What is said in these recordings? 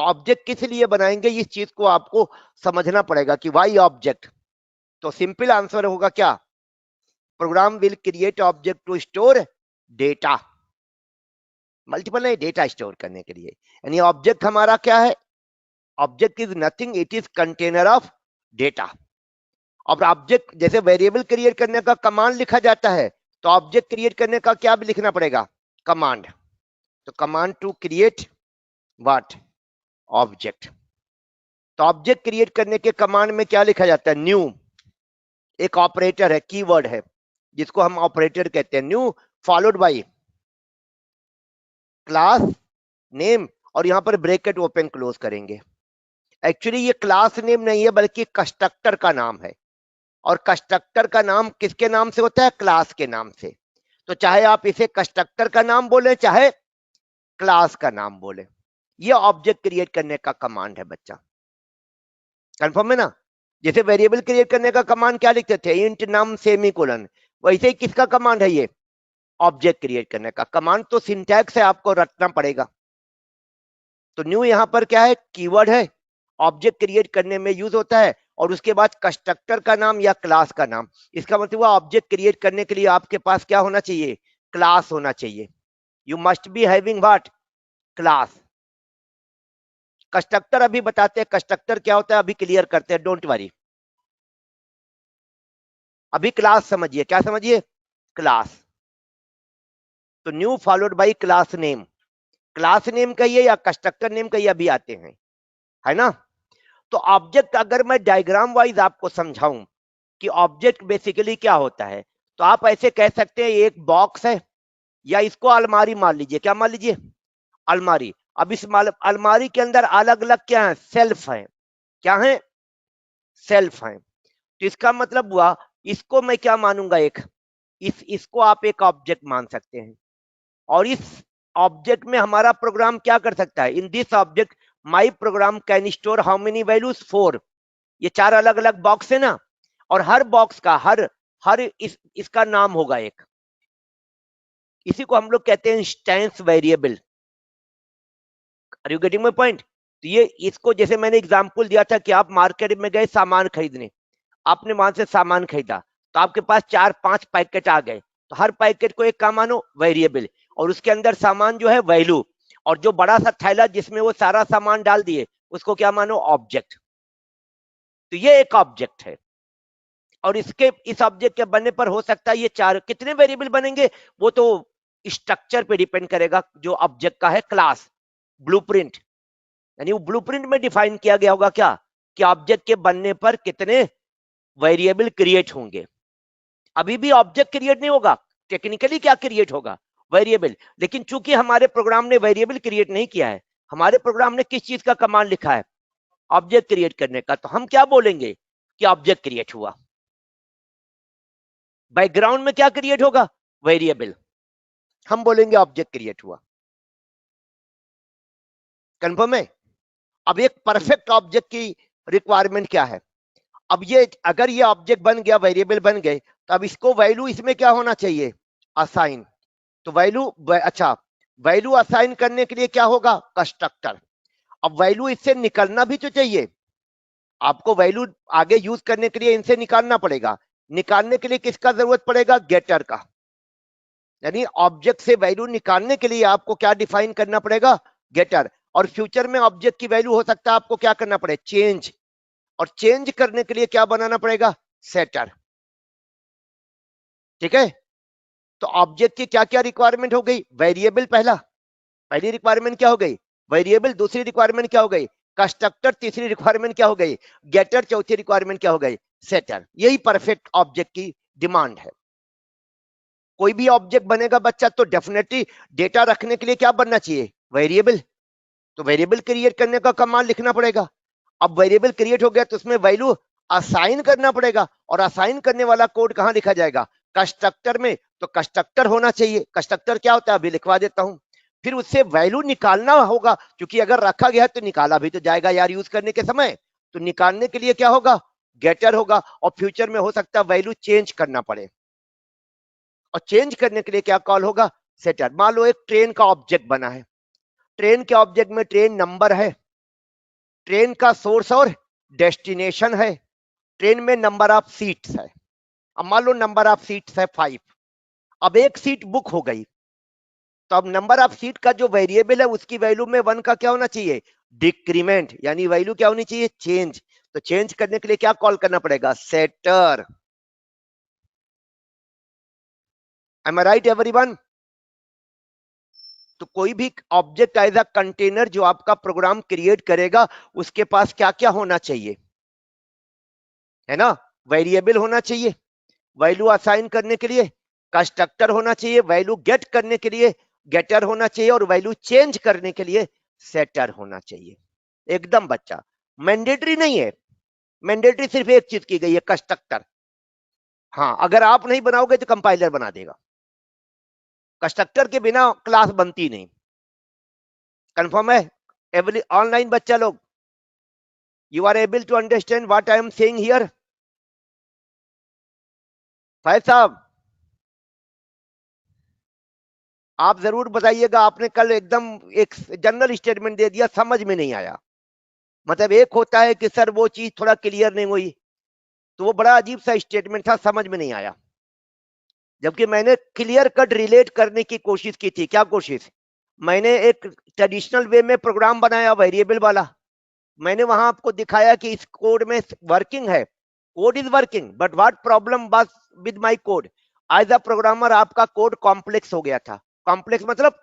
Object किस लिए बनाएंगे, इस चीज को आपको समझना पड़ेगा कि वाई ऑब्जेक्ट। तो सिंपल आंसर होगा क्या, program will create object to store data, multiple नहीं, डेटा स्टोर करने के लिए। यानी ऑब्जेक्ट हमारा क्या है, object is nothing, it is container of data. और ऑब्जेक्ट जैसे वेरिएबल क्रिएट करने का कमांड लिखा जाता है, तो ऑब्जेक्ट क्रिएट करने का क्या भी लिखना पड़ेगा, कमांड। तो command to create what, object. तो ऑब्जेक्ट क्रिएट करने के कमांड में क्या लिखा जाता है, न्यू, एक ऑपरेटर है, कीवर्ड है जिसको हम ऑपरेटर कहते हैं, new followed by class name, और यहां पर ब्रैकेट ओपन क्लोज करेंगे। एक्चुअली ये क्लास नेम नहीं है बल्कि कंस्ट्रक्टर का नाम है, और कंस्ट्रक्टर का नाम किसके नाम से होता है, क्लास के नाम से। तो चाहे आप इसे कंस्ट्रक्टर का नाम बोले चाहे क्लास का नाम बोले, ये ऑब्जेक्ट क्रिएट करने का कमांड है बच्चा, कंफर्म है ना। जैसे वेरिएबल क्रिएट करने का कमांड क्या लिखते थे, इंट नम सेमीकोलन, वैसे ही किसका कमांड है ये, ऑब्जेक्ट क्रिएट करने का कमांड। तो सिंटैक्स है, आपको रटना पड़ेगा। तो न्यू यहां पर क्या है, कीवर्ड है, ऑब्जेक्ट क्रिएट करने में यूज होता है, और उसके बाद कंस्ट्रक्टर का नाम या क्लास का नाम। इसका मतलब हुआ ऑब्जेक्ट क्रिएट करने के लिए आपके पास क्या होना चाहिए, क्लास होना चाहिए। You must be having what, class. Constructor अभी बताते हैं कंस्ट्रक्टर क्या होता है, अभी क्लियर करते हैं, डोंट वरी। अभी क्लास समझिए, क्या समझिए, क्लास। तो new followed by class name, class name कहिए या कंस्ट्रक्टर नेम कहिए, अभी आते हैं, है ना। तो ऑब्जेक्ट अगर मैं डायग्राम वाइज आपको समझाऊं कि ऑब्जेक्ट बेसिकली क्या होता है, तो आप ऐसे कह सकते हैं एक बॉक्स है, या इसको अलमारी मान लीजिए, क्या मान लीजिए, अलमारी। अब इस अलमारी के अंदर अलग अलग क्या है, सेल्फ है, क्या है, सेल्फ है। तो इसका मतलब हुआ इसको मैं क्या मानूंगा, एक इसको आप एक ऑब्जेक्ट मान सकते हैं, और इस ऑब्जेक्ट में हमारा प्रोग्राम क्या कर सकता है, in this object my programme can store how many values, 4। ये 4 अलग अलग बॉक्स है ना, और हर बॉक्स का हर हर इसका नाम होगा एक, इसी को हम लोग कहते हैं instance variable. Are you getting my point. तो ये इसको जैसे मैंने एग्जांपल दिया था कि आप मार्केट में गए सामान खरीदने, आपने वहां से सामान खरीदा, तो आपके पास 4-5 पैकेट आ गए, तो हर पैकेट को एक का मानो वेरिएबल, और उसके अंदर सामान जो है वैल्यू, और जो बड़ा सा थैला जिसमें वो सारा सामान डाल दिए उसको क्या मानो, ऑब्जेक्ट। तो ये एक ऑब्जेक्ट है, और इसके इस ऑब्जेक्ट के बनने पर हो सकता है ये 4 कितने वेरिएबल बनेंगे, वो तो स्ट्रक्चर पे डिपेंड करेगा जो ऑब्जेक्ट का है, क्लास ब्लूप्रिंट, यानी वो ब्लूप्रिंट में डिफाइन किया गया होगा क्या, कि ऑब्जेक्ट के बनने पर कितने वेरिएबल क्रिएट होंगे। अभी भी ऑब्जेक्ट क्रिएट नहीं होगा, टेक्निकली क्या क्रिएट होगा, वेरिएबल। लेकिन चूंकि हमारे प्रोग्राम ने वेरिएबल क्रिएट नहीं किया है, हमारे प्रोग्राम ने किस चीज का कमांड लिखा है, ऑब्जेक्ट क्रिएट करने का, तो हम क्या बोलेंगे कि ऑब्जेक्ट क्रिएट हुआ। बैकग्राउंड में क्या क्रिएट होगा, वेरिएबल, हम बोलेंगे ऑब्जेक्ट क्रिएट हुआ। कंफर्म है। अब एक परफेक्ट ऑब्जेक्ट की रिक्वायरमेंट क्या है, अब ये अगर ये ऑब्जेक्ट बन गया, वेरिएबल बन गए, तो अब इसको वैल्यू इसमें क्या होना चाहिए, असाइन। तो वैल्यू, अच्छा, वैल्यू असाइन करने के लिए क्या होगा, कंस्ट्रक्टर। अब वैल्यू इससे निकलना भी तो चाहिए, आपको वैल्यू आगे यूज करने के लिए इनसे निकालना पड़ेगा। निकालने के लिए किसका जरूरत पड़ेगा, गेटर का। यानी ऑब्जेक्ट से वैल्यू निकालने के लिए आपको क्या डिफाइन करना पड़ेगा, गेटर। और फ्यूचर में ऑब्जेक्ट की वैल्यू हो सकता है आपको क्या करना पड़े, चेंज, और चेंज करने के लिए क्या बनाना पड़ेगा, सेटर। ठीक है। तो ऑब्जेक्ट की क्या क्या रिक्वायरमेंट हो गई, वेरिएबल पहली रिक्वायरमेंट क्या हो गई, वेरिएबल। दूसरी रिक्वायरमेंट क्या हो गई, कंस्ट्रक्टर। तीसरी रिक्वायरमेंट क्या हो गई, गेटर। चौथी रिक्वायरमेंट क्या हो गई, सेटर। यही परफेक्ट ऑब्जेक्ट की डिमांड है। कोई भी ऑब्जेक्ट बनेगा बच्चा तो डेफिनेटली डेटा रखने के लिए क्या बनना चाहिए, वेरिएबल। तो वेरिएबल क्रिएट करने का कमांड लिखना पड़ेगा। अब वेरिएबल क्रिएट हो गया तो उसमें वैल्यू असाइन करना पड़ेगा, और असाइन करने वाला कोड कहां लिखा जाएगा, कंस्ट्रक्टर में। तो कंस्ट्रक्टर होना चाहिए, कंस्ट्रक्टर क्या होता है अभी लिखवा देता हूं। फिर उससे वैल्यू निकालना होगा, क्योंकि अगर रखा गया है तो निकाला भी तो जाएगा यार यूज करने के समय। तो निकालने के लिए क्या होगा, गेटर होगा। और फ्यूचर में हो सकता है वैल्यू चेंज करना पड़े, और चेंज करने के लिए क्या कॉल होगा, सेटर। मान लो एक ट्रेन का ऑब्जेक्ट बना है, ट्रेन के ऑब्जेक्ट में ट्रेन नंबर है, ट्रेन का सोर्स और डेस्टिनेशन है, ट्रेन में नंबर ऑफ सीट्स है। अब मान लो नंबर ऑफ सीट्स है 5, अब एक सीट बुक हो गई, तो अब नंबर ऑफ सीट का जो वेरिएबल है उसकी वैल्यू में 1 का क्या होना चाहिए, डिक्रीमेंट, यानी वैल्यू क्या होनी चाहिए, चेंज। तो चेंज करने के लिए क्या कॉल करना पड़ेगा, सेटर। एम आई राइट एवरीवन? तो कोई भी ऑब्जेक्ट एज अ कंटेनर जो आपका प्रोग्राम क्रिएट करेगा, उसके पास क्या क्या होना चाहिए, है ना, वेरिएबल होना चाहिए वैल्यू असाइन करने के लिए, कंस्ट्रक्टर होना चाहिए वैल्यू गेट करने के लिए, गेटर होना चाहिए, और वैल्यू चेंज करने के लिए सेटर होना चाहिए। एकदम बच्चा, मैंडेटरी नहीं है, मैंडेटरी सिर्फ एक चीज की गई है, कंस्ट्रक्टर। हाँ, अगर आप नहीं बनाओगे तो कंपाइलर बना देगा, कंस्ट्रक्टर के बिना क्लास बनती नहीं। कंफर्म है एवरी ऑनलाइन बच्चा लोग? You are able to understand what I am saying here? भाई साहब आप जरूर बताइएगा, आपने कल एकदम एक जनरल स्टेटमेंट दे दिया, समझ में नहीं आया। मतलब एक होता है कि सर वो चीज थोड़ा क्लियर नहीं हुई, तो वो बड़ा अजीब सा स्टेटमेंट था, समझ में नहीं आया। जबकि मैंने क्लियर कट रिलेट करने की कोशिश की थी। क्या कोशिश? मैंने एक ट्रेडिशनल वे में प्रोग्राम बनाया वेरिएबल वाला, मैंने वहां आपको दिखाया कि इस कोड में वर्किंग है, code is working, but what problem was with my code, as a programmer आपका कोड कॉम्प्लेक्स हो गया था। कॉम्प्लेक्स मतलब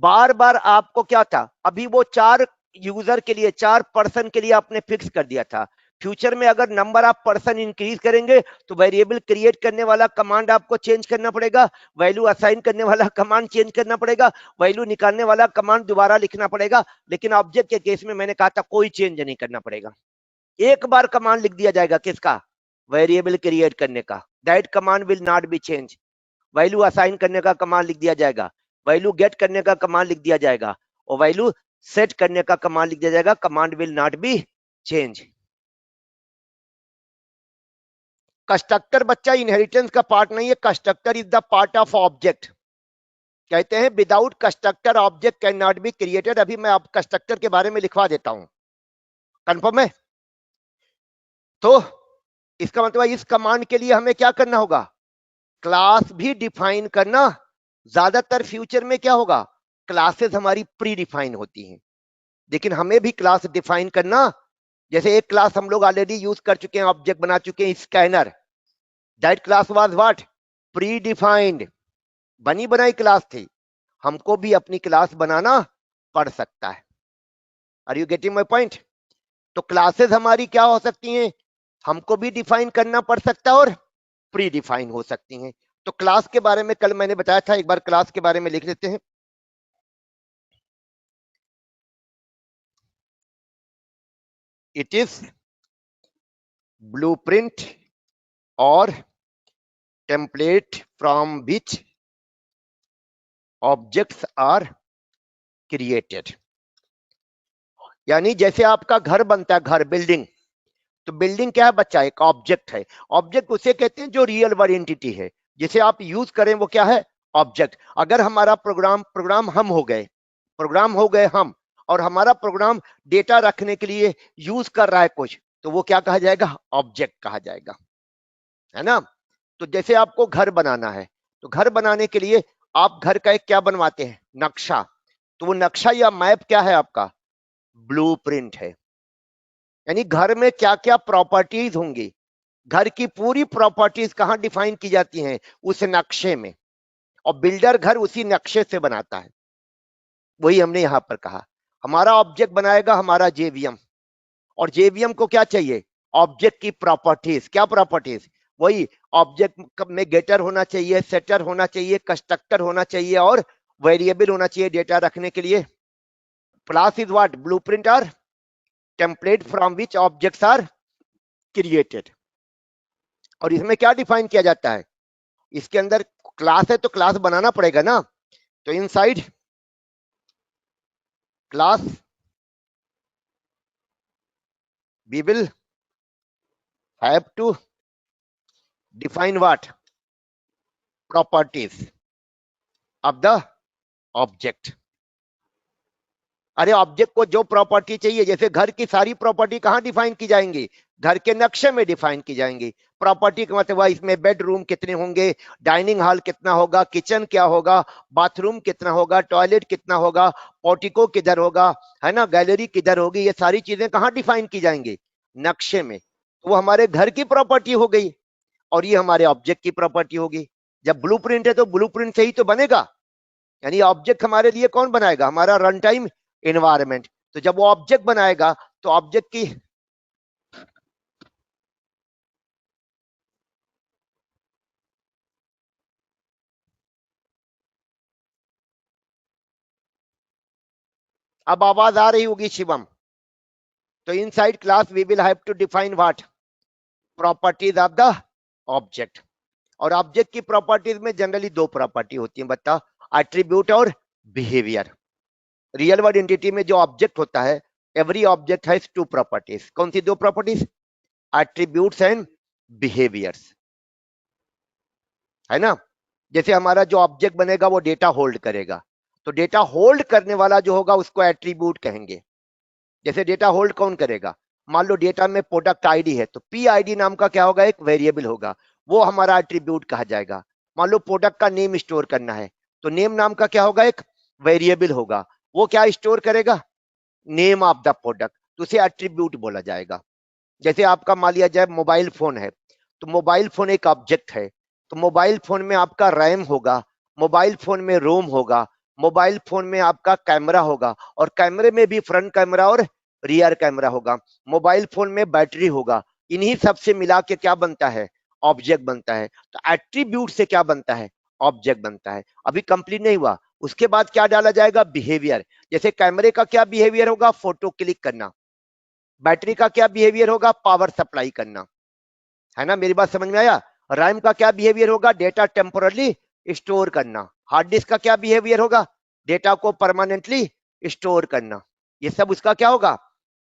बार बार आपको क्या था, अभी वो 4 यूजर के लिए, 4 पर्सन के लिए आपने फिक्स कर दिया था। फ्यूचर में अगर नंबर ऑफ पर्सन इंक्रीज करेंगे तो वेरिएबल क्रिएट करने वाला कमांड आपको चेंज करना पड़ेगा, वैल्यू असाइन करने वाला कमांड चेंज करना पड़ेगा, वैल्यू निकालने वाला कमांड दोबारा लिखना पड़ेगा। लेकिन ऑब्जेक्ट के केस में मैंने कहा था कोई चेंज नहीं करना पड़ेगा, एक बार कमांड लिख दिया जाएगा, किसका, वेरिएबल क्रिएट करने का, that command will not be change. Value assign करने का कमांड लिख दिया जाएगा, वैल्यू गेट करने का कमांड लिख दिया जाएगा, और वैल्यू सेट करने का कमांड लिख दिया जाएगा, command will not be change. Constructor बच्चा इनहेरिटेंस का पार्ट नहीं है, constructor is the part of object. कहते हैं without constructor object can not be created. अभी मैं आप कंस्ट्रक्टर के बारे में लिखवा देता हूं, कंफर्म है? तो इसका मतलब इस कमांड के लिए हमें क्या करना होगा, क्लास भी डिफाइन करना। ज्यादातर फ्यूचर में क्या होगा, क्लासेस हमारी प्री डिफाइन होती हैं, लेकिन हमें भी क्लास डिफाइन करना। जैसे एक क्लास हम लोग ऑलरेडी यूज कर चुके हैं, ऑब्जेक्ट बना चुके हैं, scanner, that class was what, pre defined, बनी बनाई क्लास थी। हमको भी अपनी क्लास बनाना पड़ सकता है। Are you getting my point? तो क्लासेस हमारी क्या हो सकती हैं, हमको भी डिफाइन करना पड़ सकता है और प्री डिफाइन हो सकती हैं। तो क्लास के बारे में कल मैंने बताया था, एक बार क्लास के बारे में लिख लेते हैं। इट इज ब्लूप्रिंट और template from which objects are created. यानी जैसे आपका घर बनता है, घर, बिल्डिंग, तो बिल्डिंग क्या है बच्चा, एक ऑब्जेक्ट है। ऑब्जेक्ट उसे कहते हैं जो रियल वर्ड एंटिटी है, जिसे आप यूज करें वो क्या है, ऑब्जेक्ट। अगर हमारा प्रोग्राम हम हो गए, प्रोग्राम हो गए हम, और हमारा प्रोग्राम डेटा रखने के लिए यूज कर रहा है कुछ, तो वो क्या कहा जाएगा, ऑब्जेक्ट कहा जाएगा, है ना। तो जैसे आपको घर बनाना है, तो घर बनाने के लिए आप घर का एक क्या बनवाते हैं, नक्शा। तो वो नक्शा या मैप क्या है आपका, ब्लूप्रिंट है। यानी घर में क्या क्या प्रॉपर्टीज होंगी, घर की पूरी प्रॉपर्टीज कहां डिफाइन की जाती हैं, उस नक्शे में, और बिल्डर घर उसी नक्शे से बनाता है। वही हमने यहां पर कहा, हमारा ऑब्जेक्ट बनाएगा हमारा जेवीएम, और जेवीएम को क्या चाहिए, ऑब्जेक्ट की प्रॉपर्टीज। क्या प्रॉपर्टीज, वही ऑब्जेक्ट में गेटर होना चाहिए, सेटर होना चाहिए, कंस्ट्रक्टर होना चाहिए, और वेरिएबल होना चाहिए डेटा रखने के लिए। क्लास इज व्हाट, ब्लूप्रिंट और template from which objects are created. और इसमें क्या डिफाइन किया जाता है, इसके अंदर क्लास है तो क्लास बनाना पड़ेगा ना। तो inside class we will have to define what, properties of the object। अरे ऑब्जेक्ट को जो प्रॉपर्टी चाहिए, जैसे घर की सारी प्रॉपर्टी कहाँ डिफाइन की जाएंगी, घर के नक्शे में डिफाइन की जाएंगी। प्रॉपर्टी का मतलब इसमें बेडरूम कितने होंगे, डाइनिंग हॉल कितना होगा, किचन क्या होगा, बाथरूम कितना होगा, टॉयलेट कितना होगा, पोर्टिको किधर होगा, है ना, गैलरी किधर होगी, ये सारी चीजें कहाँ डिफाइन की जाएंगी, नक्शे में। तो वो हमारे घर की प्रॉपर्टी हो गई और ये हमारे ऑब्जेक्ट की प्रॉपर्टी होगी। जब ब्लूप्रिंट है तो ब्लूप्रिंट से ही तो बनेगा, यानी ऑब्जेक्ट हमारे लिए कौन बनाएगा, हमारा रन टाइम इन्वायरमेंट। तो जब वो ऑब्जेक्ट बनाएगा तो ऑब्जेक्ट की, अब आवाज आ रही होगी शिवम। तो inside class we will have to define what, properties of the object. और ऑब्जेक्ट की प्रॉपर्टीज में जनरली दो प्रॉपर्टी होती है, बता, एट्रीब्यूट और बिहेवियर। रियल वर्ल्ड एंटिटी में जो ऑब्जेक्ट होता है, every object has two properties. कौन सी दो प्रॉपर्टीज, एट्रीब्यूट्स एंड बिहेवियर्स, है ना। जैसे हमारा जो ऑब्जेक्ट बनेगा वो डेटा होल्ड करेगा, तो डेटा होल्ड करने वाला जो होगा उसको एट्रीब्यूट कहेंगे। जैसे डेटा होल्ड कौन करेगा, मान लो डेटा में प्रोडक्ट आईडी है तो पी आईडी नाम का क्या होगा, एक वेरिएबल होगा, वो हमारा एट्रीब्यूट कहा जाएगा। मान लो प्रोडक्ट का नेम स्टोर करना है तो नेम नाम का क्या होगा, एक वेरिएबल होगा, वो क्या स्टोर करेगा, नेम ऑफ द प्रोडक्ट, तो उसे एट्रीब्यूट बोला जाएगा। जैसे आपका मान लिया जाए मोबाइल फोन है, तो मोबाइल फोन एक ऑब्जेक्ट है, तो मोबाइल फोन में आपका रैम होगा, मोबाइल फोन में रोम होगा, मोबाइल फोन में आपका कैमरा होगा, और कैमरे में भी फ्रंट कैमरा और रियर कैमरा होगा, मोबाइल फोन में बैटरी होगा। इन्हीं सब से मिला के क्या बनता है, ऑब्जेक्ट बनता है। तो एट्रीब्यूट से क्या बनता है, ऑब्जेक्ट बनता है। अभी कंप्लीट नहीं हुआ, उसके बाद क्या डाला जाएगा, बिहेवियर। जैसे कैमरे का क्या बिहेवियर होगा, फोटो क्लिक करना, बैटरी का क्या बिहेवियर होगा, पावर सप्लाई करना, है ना, मेरी बात समझ में आया। रैम का क्या बिहेवियर होगा, डेटा टेम्पोरली स्टोर करना। हार्ड डिस्क का क्या बिहेवियर होगा, डेटा को परमानेंटली स्टोर करना। ये सब उसका क्या होगा,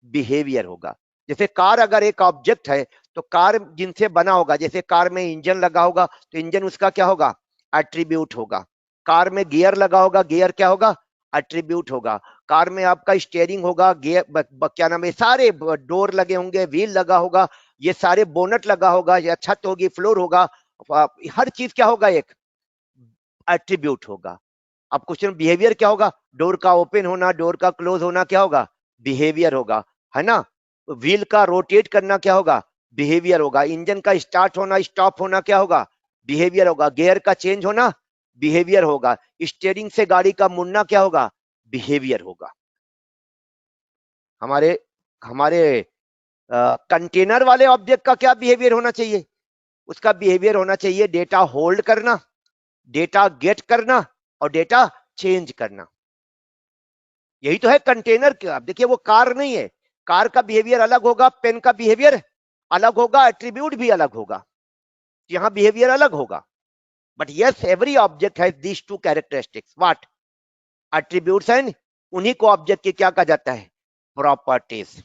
बिहेवियर होगा। जैसे कार अगर एक ऑब्जेक्ट है तो कार जिनसे बना होगा, जैसे कार में इंजन लगा होगा तो इंजन उसका क्या होगा, एट्रीब्यूट होगा। कार में गियर लगा होगा, गियर क्या होगा, एट्रीब्यूट होगा। कार में आपका स्टीयरिंग होगा, गियर क्या नाम है, सारे डोर लगे होंगे, व्हील लगा होगा, ये सारे बोनट लगा होगा, या छत होगी, फ्लोर होगा, हर चीज क्या होगा, एक एट्रीब्यूट होगा। अब क्वेश्चन बिहेवियर क्या होगा, डोर का ओपन होना, डोर का क्लोज होना क्या होगा, बिहेवियर होगा, है ना। व्हील का रोटेट करना क्या होगा, बिहेवियर होगा। इंजन का स्टार्ट होना, स्टॉप होना क्या होगा, बिहेवियर होगा। गियर का चेंज होना बिहेवियर होगा। स्टीयरिंग से गाड़ी का मुड़ना क्या होगा, बिहेवियर होगा। हमारे हमारे कंटेनर वाले ऑब्जेक्ट का क्या बिहेवियर होना चाहिए, उसका बिहेवियर होना चाहिए डेटा होल्ड करना, डेटा गेट करना और डेटा चेंज करना। यही तो है कंटेनर का। आप देखिए वो कार नहीं है, कार का बिहेवियर अलग होगा, पेन का बिहेवियर अलग होगा, एट्रीब्यूट भी अलग होगा, यहां बिहेवियर अलग होगा। But yes, every object has these two characteristics, what, attributes and, उन्हीं को ऑब्जेक्ट की क्या कहा जाता है, प्रॉपर्टीज।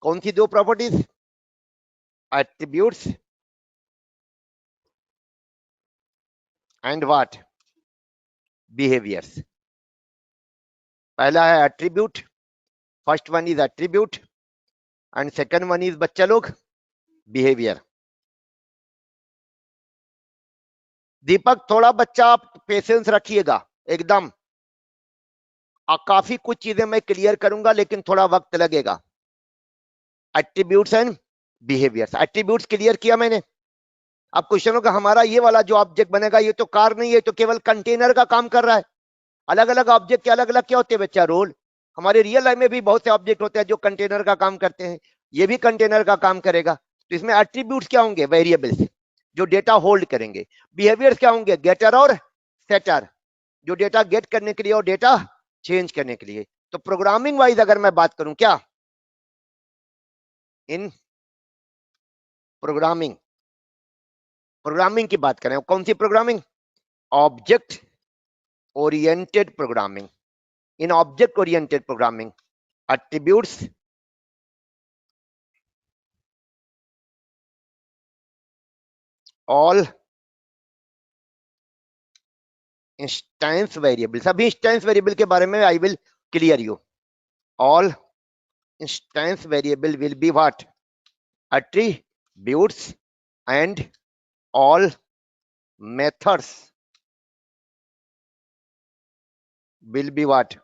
कौन सी दो properties, attributes and what, behaviours. पहला है attribute, first one is attribute and second one is बच्चा लोग बिहेवियर। दीपक थोड़ा बच्चा आप पेशेंस रखिएगा एकदम, काफी कुछ चीजें मैं क्लियर करूंगा लेकिन थोड़ा वक्त लगेगा। Attributes and behaviours, attributes clear किया मैंने। अब क्वेश्चन होगा हमारा ये वाला जो ऑब्जेक्ट बनेगा ये तो कार नहीं है, तो केवल कंटेनर का काम कर रहा है। अलग अलग ऑब्जेक्ट के अलग अलग क्या होते हैं बच्चा, रोल। हमारे रियल लाइफ में भी बहुत से ऑब्जेक्ट होते हैं जो कंटेनर का काम करते हैं, ये भी कंटेनर का काम करेगा। तो इसमें एट्रीब्यूट्स क्या होंगे, वेरिएबल्स जो डेटा होल्ड करेंगे। बिहेवियर्स क्या होंगे, गेटर और सेटर, जो डेटा गेट करने के लिए और डेटा चेंज करने के लिए। तो प्रोग्रामिंग वाइज अगर मैं बात करूं, क्या इन प्रोग्रामिंग, प्रोग्रामिंग की बात करें, कौन सी programming, object oriented programming. In object oriented programming, attributes all instance variable, सभी इंस्टेंस वेरिएबल के बारे में I will clear you. All instance variable will be what, attributes and all methods will be what,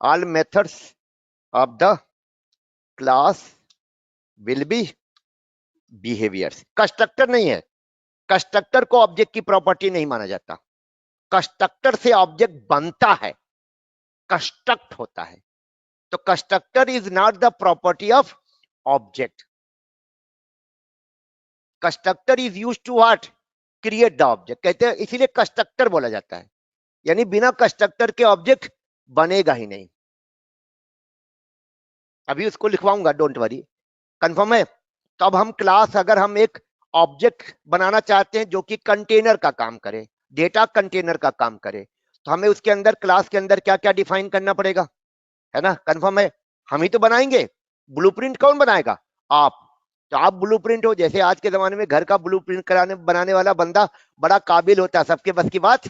all methods of the class will be behaviors। Constructor नहीं है, constructor को object की property नहीं माना जाता, कंस्ट्रक्टर से ऑब्जेक्ट बनता है, कंस्ट्रक्ट होता है। तो constructor is not the property of object, constructor is used to what, create the object, कहते हैं इसीलिए कंस्ट्रक्टर बोला जाता है, यानी बिना कंस्ट्रक्टर के ऑब्जेक्ट बनेगा ही नहीं। अभी उसको लिखवाऊंगा, डोंट वरी, कंफर्म है। तो अब हम क्लास, अगर हम एक ऑब्जेक्ट बनाना चाहते हैं जो कि कंटेनर का काम करे, डेटा कंटेनर का काम करे, तो हमें उसके अंदर, क्लास के अंदर क्या क्या डिफाइन करना पड़ेगा, है ना, कंफर्म है। हम ही तो बनाएंगे, ब्लूप्रिंट कौन बनाएगा, आप। तो आप ब्लूप्रिंट हो, जैसे आज के जमाने में घर का ब्लूप्रिंट कराने बनाने वाला बंदा बड़ा काबिल होता है, सबके बस की बात,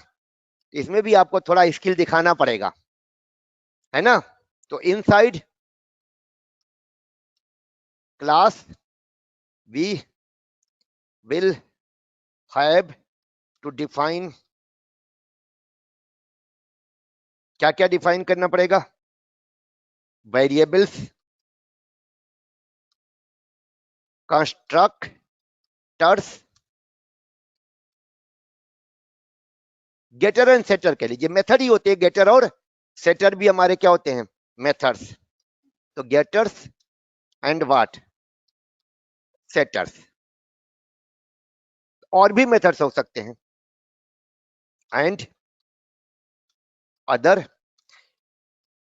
इसमें भी आपको थोड़ा स्किल दिखाना पड़ेगा, है ना। तो inside class we will have to define, क्या क्या डिफाइन करना पड़ेगा, variables, constructors, getter and setter के लिए मेथड ही होते हैं, गेटर और सेटर भी हमारे क्या होते हैं, मेथड्स। तो गेटर्स एंड व्हाट, सेटर्स, और भी मेथड्स हो सकते हैं, and other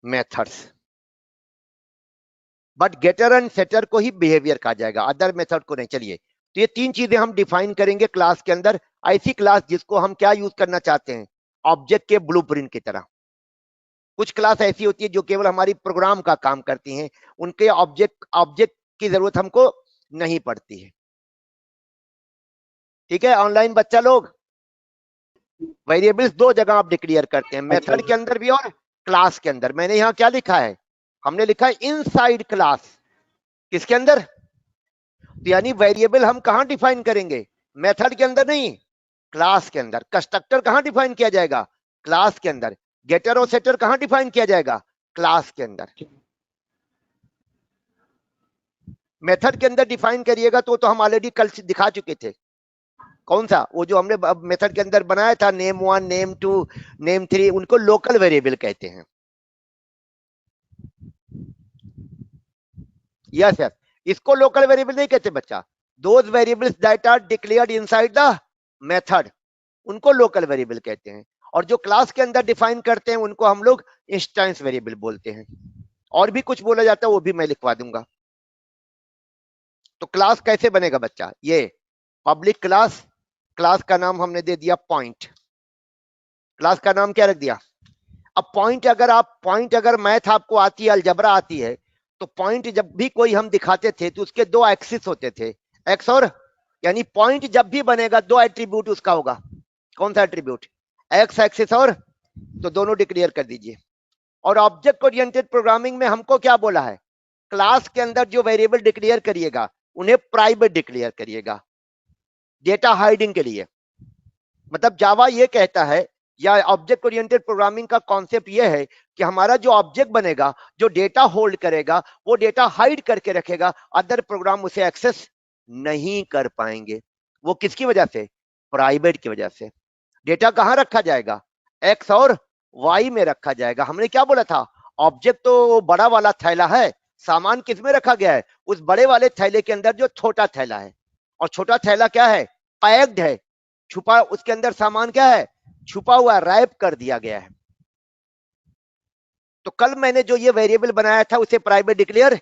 methods, but getter and setter को ही बिहेवियर कहा जाएगा, अदर मेथड को नहीं। चलिए, तो ये तीन चीजें हम डिफाइन करेंगे क्लास के अंदर, ऐसी क्लास जिसको हम क्या यूज करना चाहते हैं, ऑब्जेक्ट के ब्लूप्रिंट की तरह। कुछ क्लास ऐसी होती है जो केवल हमारी प्रोग्राम का काम करती हैं, उनके ऑब्जेक्ट ऑब्जेक्ट की जरूरत हमको नहीं पड़ती है। ठीक है ऑनलाइन बच्चा लोग, वेरिएबल्स दो जगह आप डिक्लेयर करते हैं, मेथड के अंदर भी और क्लास के अंदर। मैंने यहाँ क्या लिखा है, हमने लिखा है इनसाइड क्लास, किसके अंदर, तो यानी वेरिएबल हम कहां डिफाइन करेंगे, मेथड के अंदर नहीं, क्लास के अंदर। कंस्ट्रक्टर कहां डिफाइन किया जाएगा, क्लास के अंदर। गेटर और सेटर कहां डिफाइन किया जाएगा, क्लास के अंदर। मेथड के अंदर डिफाइन करिएगा तो हम ऑलरेडी कल दिखा चुके थे, कौन सा, वो जो हमने मेथड के अंदर बनाया था, नेम 1, नेम 2, नेम 3, उनको लोकल वेरिएबल कहते हैं। यस यस, इसको लोकल वेरिएबल नहीं कहते बच्चा, those variables that are declared inside the method, उनको लोकल वेरिएबल कहते हैं। और जो क्लास के अंदर डिफाइन करते हैं उनको हम लोग इंस्टेंस वेरिएबल बोलते हैं। और भी कुछ बोला जाता है, वो भी मैं लिखवा दूंगा। तो क्लास कैसे बनेगा बच्चा, ये पब्लिक क्लास, क्लास का नाम हमने दे दिया पॉइंट, क्लास का नाम क्या रख दिया। अब पॉइंट, अगर मैथ आपको आती है, अलजबरा आती है, तो पॉइंट जब भी कोई हम दिखाते थे तो उसके दो एक्सिस होते थे, एक्स और, यानी पॉइंट जब भी बनेगा दो एट्रीब्यूट उसका होगा, कौन सा एट्रीब्यूट, एक्स एक्सिस और, तो दोनों डिक्लेयर कर दीजिए। और ऑब्जेक्ट ओरिएंटेड प्रोग्रामिंग में हमको क्या बोला है, क्लास के अंदर जो वेरिएबल डिक्लेयर करिएगा उन्हें प्राइवेट डिक्लेयर करिएगा, डेटा हाइडिंग के लिए। मतलब जावा ये कहता है, या ऑब्जेक्ट ओरिएंटेड प्रोग्रामिंग का कॉन्सेप्ट ये है कि हमारा जो ऑब्जेक्ट बनेगा, जो डेटा होल्ड करेगा, वो डेटा हाइड करके रखेगा, अदर प्रोग्राम उसे एक्सेस नहीं कर पाएंगे। वो किसकी वजह से, प्राइवेट की वजह से। डेटा कहां रखा जाएगा, एक्स और वाई में रखा जाएगा। हमने क्या बोला था, ऑब्जेक्ट तो बड़ा वाला थैला है, सामान किस में रखा गया है, उस बड़े वाले थैले के अंदर जो छोटा थैला है। और छोटा थैला क्या है, पैक्ड है, छुपा, उसके अंदर सामान क्या है, छुपा हुआ, रैप कर दिया गया है। तो कल मैंने जो ये वेरिएबल बनाया था उसे प्राइवेट डिक्लेयर,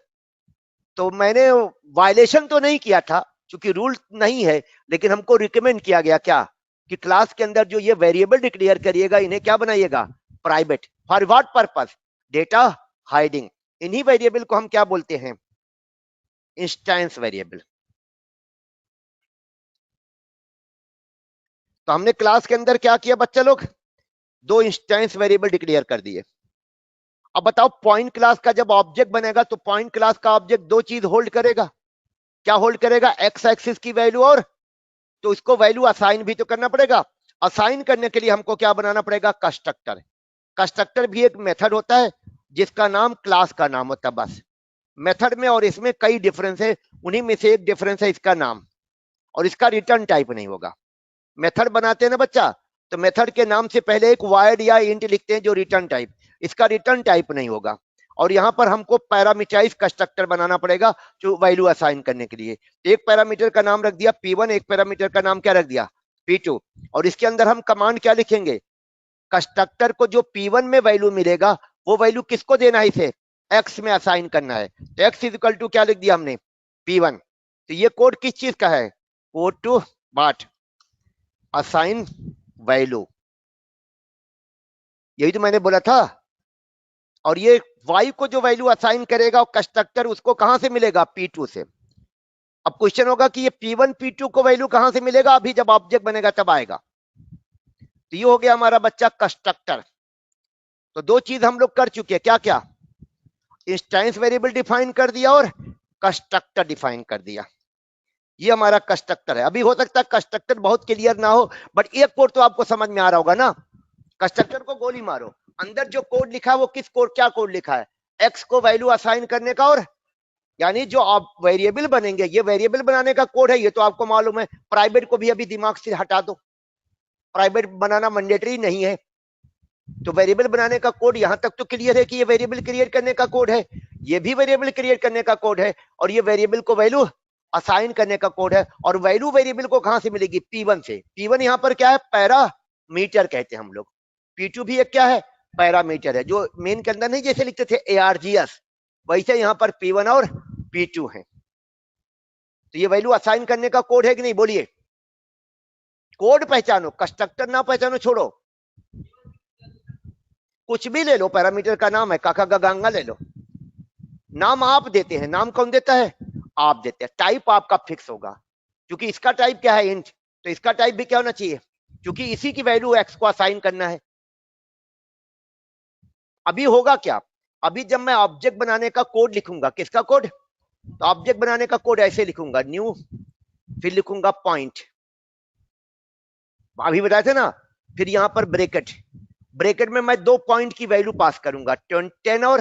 तो मैंने वायलेशन तो नहीं किया था क्योंकि रूल नहीं है, लेकिन हमको रिकमेंड किया गया क्या, कि क्लास के अंदर जो ये वेरिएबल डिक्लेयर करिएगा इन्हें क्या बनाइएगा, private. For what purpose, data hiding. इन्हीं वेरिएबल को हम क्या बोलते हैं, इंस्टेंस वेरिएबल। तो हमने क्लास के अंदर क्या किया बच्चा लोग, दो इंस्टेंस वेरिएबल डिक्लेयर कर दिए। अब बताओ पॉइंट क्लास का जब ऑब्जेक्ट बनेगा तो पॉइंट क्लास का ऑब्जेक्ट दो चीज होल्ड करेगा। क्या होल्ड करेगा, एक्स एक्सिस की वैल्यू, और तो इसको वैल्यू असाइन भी तो करना पड़ेगा। असाइन करने के लिए हमको क्या बनाना पड़ेगा, कंस्ट्रक्टर। कंस्ट्रक्टर भी एक मेथड होता है जिसका नाम क्लास का नाम होता है। बस मेथड में और इसमें कई डिफरेंस है, उन्हीं में से एक डिफरेंस है इसका नाम, और इसका रिटर्न टाइप नहीं होगा। मेथड बनाते हैं ना बच्चा, तो मेथड के नाम से पहले एक वाइड या इंट लिखते हैं जो रिटर्न टाइप, इसका रिटर्न टाइप नहीं होगा। और यहां पर हमको पैरामीटराइज कंस्ट्रक्टर बनाना पड़ेगा जो वैल्यू असाइन करने के लिए। एक पैरामीटर का नाम रख दिया P1, एक पैरामीटर का नाम क्या रख दिया P2, और इसके अंदर हम कमांड क्या लिखेंगे, कंस्ट्रक्टर को जो P1 में वैल्यू मिलेगा वो वैल्यू किसको देना है, इसे x में असाइन करना है। तो x इक्वल टू क्या लिख दिया हमने, P1। तो ये कोड किस चीज का है, कोड टू बाट असाइन वैल्यू, यही तो मैंने बोला था। और ये y को जो वैल्यू असाइन करेगा कंस्ट्रक्टर, उसको कहां से मिलेगा, P2 से। अब क्वेश्चन होगा कि ये P1 P2 को वैल्यू कहां से मिलेगा, अभी जब ऑब्जेक्ट बनेगा तब आएगा। तो ये हो गया हमारा बच्चा कंस्ट्रक्टर। तो दो चीज हम लोग कर चुके हैं, क्या क्या, इंस्टेंस वेरिएबल डिफाइन कर दिया और कंस्ट्रक्टर डिफाइन कर दिया। ये हमारा कंस्ट्रक्टर है। अभी हो सकता है कंस्ट्रक्टर बहुत क्लियर ना हो, बट एक कोड तो आपको समझ में आ रहा होगा ना। कंस्ट्रक्टर को गोली मारो, अंदर जो कोड लिखा है वो किस कोड, क्या कोड लिखा है, एक्स को वैल्यू असाइन करने का, और यानी जो आप वेरिएबल बनेंगे, ये वेरिएबल बनाने का कोड है, ये तो आपको मालूम है। प्राइवेट को भी अभी दिमाग से हटा दो, प्राइवेट बनाना मैंडेटरी नहीं है। तो वेरिएबल बनाने का कोड यहां तक तो क्लियर है कि ये वेरिएबल क्रिएट करने का कोड है, ये भी वेरिएबल क्रिएट करने का कोड है, और ये वेरिएबल को वैल्यू असाइन करने का कोड है। और वैल्यू वेरिएबल को कहां से मिलेगी, P1 से। P1 यहां पर क्या है, पैरामीटर कहते हैं हम लोग। P2 भी एक क्या है, पैरामीटर है, जो मेन के अंदर नहीं जैसे लिखते थे ARGS, वैसे यहां पर P1 और P2 है। तो ये वैल्यू असाइन करने का कोड है कि नहीं, बोलिए। कोड पहचानो, कंस्ट्रक्टर ना पहचानो छोड़ो, कुछ भी ले लो, पैरामीटर का नाम है काका गंगा ले लो, नाम आप देते हैं। नाम कौन देता है, आप देते हैं। टाइप आपका फिक्स होगा, क्योंकि इसका टाइप क्या है, इंट, तो इसका टाइप भी क्या होना चाहिए, क्योंकि इसी की वैल्यू एक्स को असाइन करना है। अभी होगा क्या, अभी जब मैं ऑब्जेक्ट बनाने का कोड लिखूंगा, किसका कोड, तो ऑब्जेक्ट बनाने का कोड ऐसे लिखूंगा, न्यू, फिर लिखूंगा पॉइंट, अभी बताए थे ना, फिर यहां पर ब्रेकेट, ब्रेकेट में मैं दो पॉइंट की वैल्यू पास करूंगा, 10 और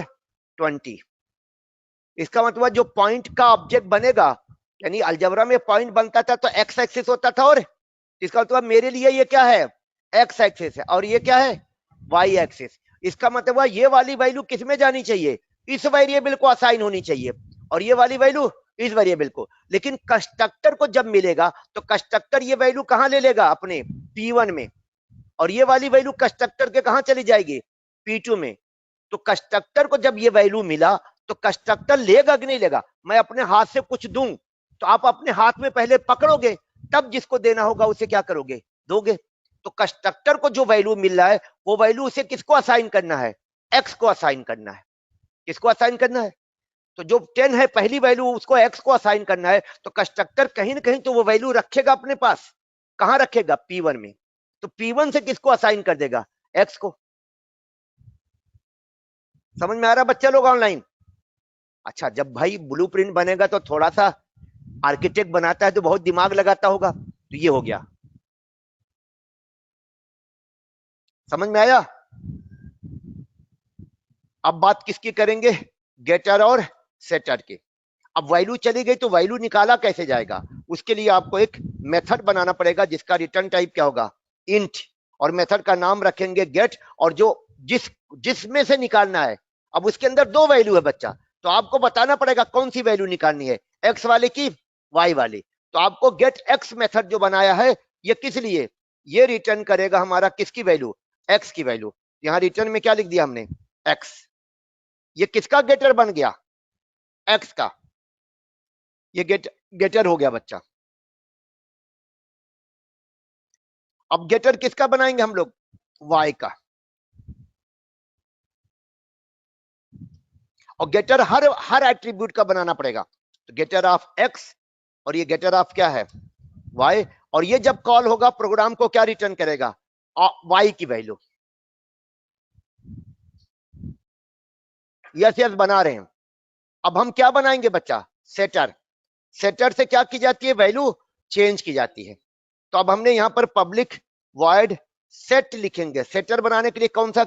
20। इसका मतलब जो पॉइंट का ऑब्जेक्ट बनेगा, यानी अलजेब्रा में पॉइंट बनता था तो एक्स एक्सिस होता था, और इसका मतलब मेरे लिए ये क्या है, एक्स एक्सिस है, और ये क्या है, वाई एक्सिस। इसका मतलब ये वाली वैल्यू किस में जानी चाहिए, इस वेरिएबल को असाइन होनी चाहिए, और ये वाली वैल्यू इस वेरिएबल को। लेकिन कंस्ट्रक्टर को जब मिलेगा तो कंस्ट्रक्टर ये वैल्यू कहां ले लेगा, अपने P1 में, और ये वाली वैल्यू कंस्ट्रक्टर के कहां चली जाएगी, P2 में। तो कंस्ट्रक्टर को जब ये वैल्यू मिला तो कंस्ट्रक्टर लेगा कि नहीं लेगा, मैं अपने हाथ से कुछ दूं तो आप अपने हाथ में पहले पकड़ोगे, तब जिसको देना होगा उसे क्या करोगे, दोगे। तो कंस्ट्रक्टर को जो वैल्यू मिल रहा है वो वैल्यू उसे किसको असाइन करना है, एक्स को असाइन करना है। किसको असाइन करना है, तो जो 10 है पहली वैल्यू, उसको एक्स को असाइन करना है। तो कंस्ट्रक्टर कहीं ना कहीं तो वो वैल्यू रखेगा अपने पास, कहां रखेगा, P1 में। तो P1 से किसको असाइन कर देगा, एक्स को। समझ में आ रहा बच्चा लोग ऑनलाइन। अच्छा, जब भाई ब्लूप्रिंट बनेगा तो थोड़ा सा आर्किटेक्ट बनाता है तो बहुत दिमाग लगाता होगा, तो ये हो गया, समझ में आया। अब बात किसकी करेंगे, गेटर और सेटर की। अब वैल्यू चली गई तो वैल्यू निकाला कैसे जाएगा, उसके लिए आपको एक मेथड बनाना पड़ेगा जिसका रिटर्न टाइप क्या होगा, इंट, और मेथड का नाम रखेंगे गेट, और जो जिसमें से निकालना है, अब उसके अंदर दो वैल्यू है बच्चा, तो आपको बताना पड़ेगा कौन सी वैल्यू निकालनी है, एक्स वाले की वाई वाली। तो आपको गेट एक्स मेथड जो बनाया है ये किस लिए, ये रिटर्न करेगा हमारा किसकी वैल्यू, एक्स की वैल्यू। यहां रिटर्न में क्या लिख दिया हमने, एक्स। ये किसका गेटर बन गया, एक्स का, ये गेटर हो गया बच्चा। अब गेटर किसका बनाएंगे हम लोग, वाई का। और गेटर हर एट्रीब्यूट का बनाना पड़ेगा, तो गेटर ऑफ एक्स, और ये गेटर ऑफ क्या है, वाई, और ये जब कॉल होगा प्रोग्राम को क्या रिटर्न करेगा, y की वैल्यू। यस यस बना रहे हैं। अब हम क्या बनाएंगे बच्चा, सेटर। सेटर से क्या की जाती है, वैल्यू चेंज की जाती है। तो अब हमने यहां पर पब्लिक वॉइड सेट लिखेंगे। सेटर बनाने के लिए कौन सा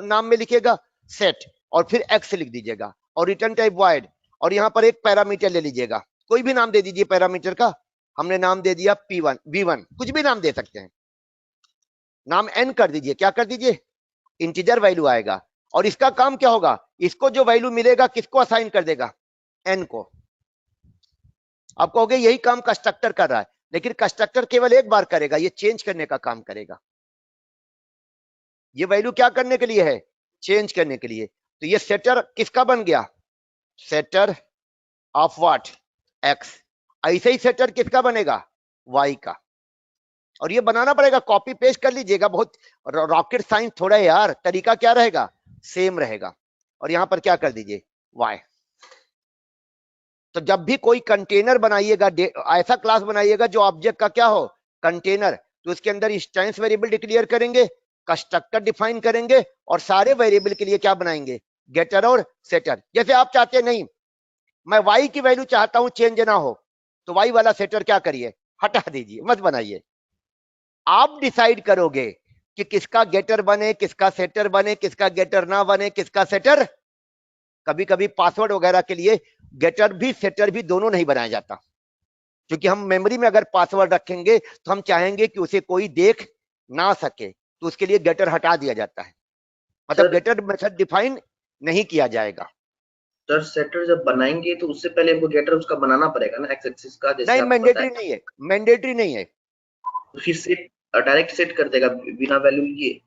नाम में लिखेगा, सेट, और फिर एक्स लिख दीजिएगा और रिटर्न टाइप वॉइड, और यहां पर एक पैरामीटर ले लीजिएगा, कोई भी नाम दे दीजिए पैरामीटर का। हमने नाम दे दिया P1 V1, कुछ भी नाम दे सकते हैं, नाम n कर दीजिए, क्या कर दीजिए, इंटीजर वैल्यू आएगा। और इसका काम क्या होगा, इसको जो वैल्यू मिलेगा किसको असाइन कर देगा, n को। आप कहोगे यही काम कंस्ट्रक्टर कर रहा है, लेकिन कंस्ट्रक्टर केवल एक बार करेगा, ये चेंज करने का काम करेगा। ये वैल्यू क्या करने के लिए है, चेंज करने के लिए। तो ये सेटर किसका बन गया, सेटर ऑफ व्हाट, एक्स। ऐसे ही सेटर किसका बनेगा, वाई का। और ये बनाना पड़ेगा, कॉपी पेस्ट कर लीजिएगा, बहुत रॉकेट साइंस थोड़ा है यार, तरीका क्या रहेगा, सेम रहेगा। और यहां पर क्या कर दीजिए, वाई। तो जब भी कोई कंटेनर बनाइएगा, ऐसा क्लास बनाइएगा जो ऑब्जेक्ट का क्या हो, कंटेनर, तो उसके अंदर इंस्टेंस वेरिएबल डिक्लेयर करेंगे, कंस्ट्रक्टर डिफाइन करेंगे, और सारे वेरिएबल के लिए क्या बनाएंगे, गेटर और सेटर। जैसे आप चाहते हैं नहीं, मैं y की वैल्यू चाहता हूं चेंज ना हो, तो y वाला सेटर क्या करिए, हटा दीजिए, मत बनाइए। आप डिसाइड करोगे कि किसका गेटर बने, किसका सेटर बने, किसका गेटर ना बने, किसका सेटर। कभी कभी पासवर्ड वगैरह के लिए गेटर भी सेटर भी दोनों नहीं बनाया जाता, क्योंकि हम मेमोरी में अगर पासवर्ड रखेंगे तो हम चाहेंगे कि उसे कोई देख ना सके, तो उसके लिए गेटर हटा दिया जाता है, मतलब गेटर मेथड डिफाइन नहीं किया जाएगा। सर सेटर जब बनाएंगे तो उससे पहले हमको गेटर उसका बनाना पड़ेगा ना, एक्स एक्सिस का, जैसे नहीं, आप मैंडेटरी बताएं। नहीं है, मैंडेटरी नहीं है। तो फिर सेट डायरेक्ट सेट कर देगा बिना वैल्यू लिए,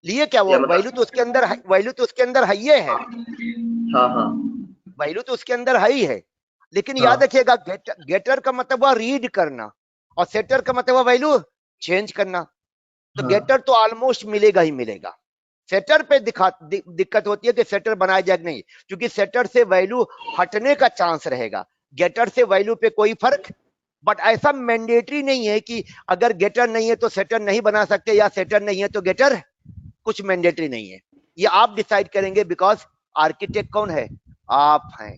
लिए क्या, वो या वैल्यू मतलब। तो उसके अंदर, वैल्यू तो उसके अंदर है ही है, हाँ हाँ वैल्यू तो उसके अंदर है ही है। लेकिन याद हाँ रखिएगा, गेटर का मतलब हुआ रीड करना, और सेटर का मतलब हुआ वैल्यू चेंज करना। तो हाँ गेटर तो ऑलमोस्ट मिलेगा ही मिलेगा। सेटर पे दिक्कत होती है कि सेटर बनाया जाए नहीं, क्योंकि सेटर से वैल्यू हटने का चांस रहेगा, गेटर से वैल्यू पे कोई फर्क। बट ऐसा मैंडेटरी नहीं है कि अगर गेटर नहीं है तो सेटर नहीं बना सकते, या सेटर नहीं है तो गेटर, कुछ मैंडेटरी नहीं है। ये आप डिसाइड करेंगे, बिकॉज आर्किटेक्ट कौन है, आप हैं।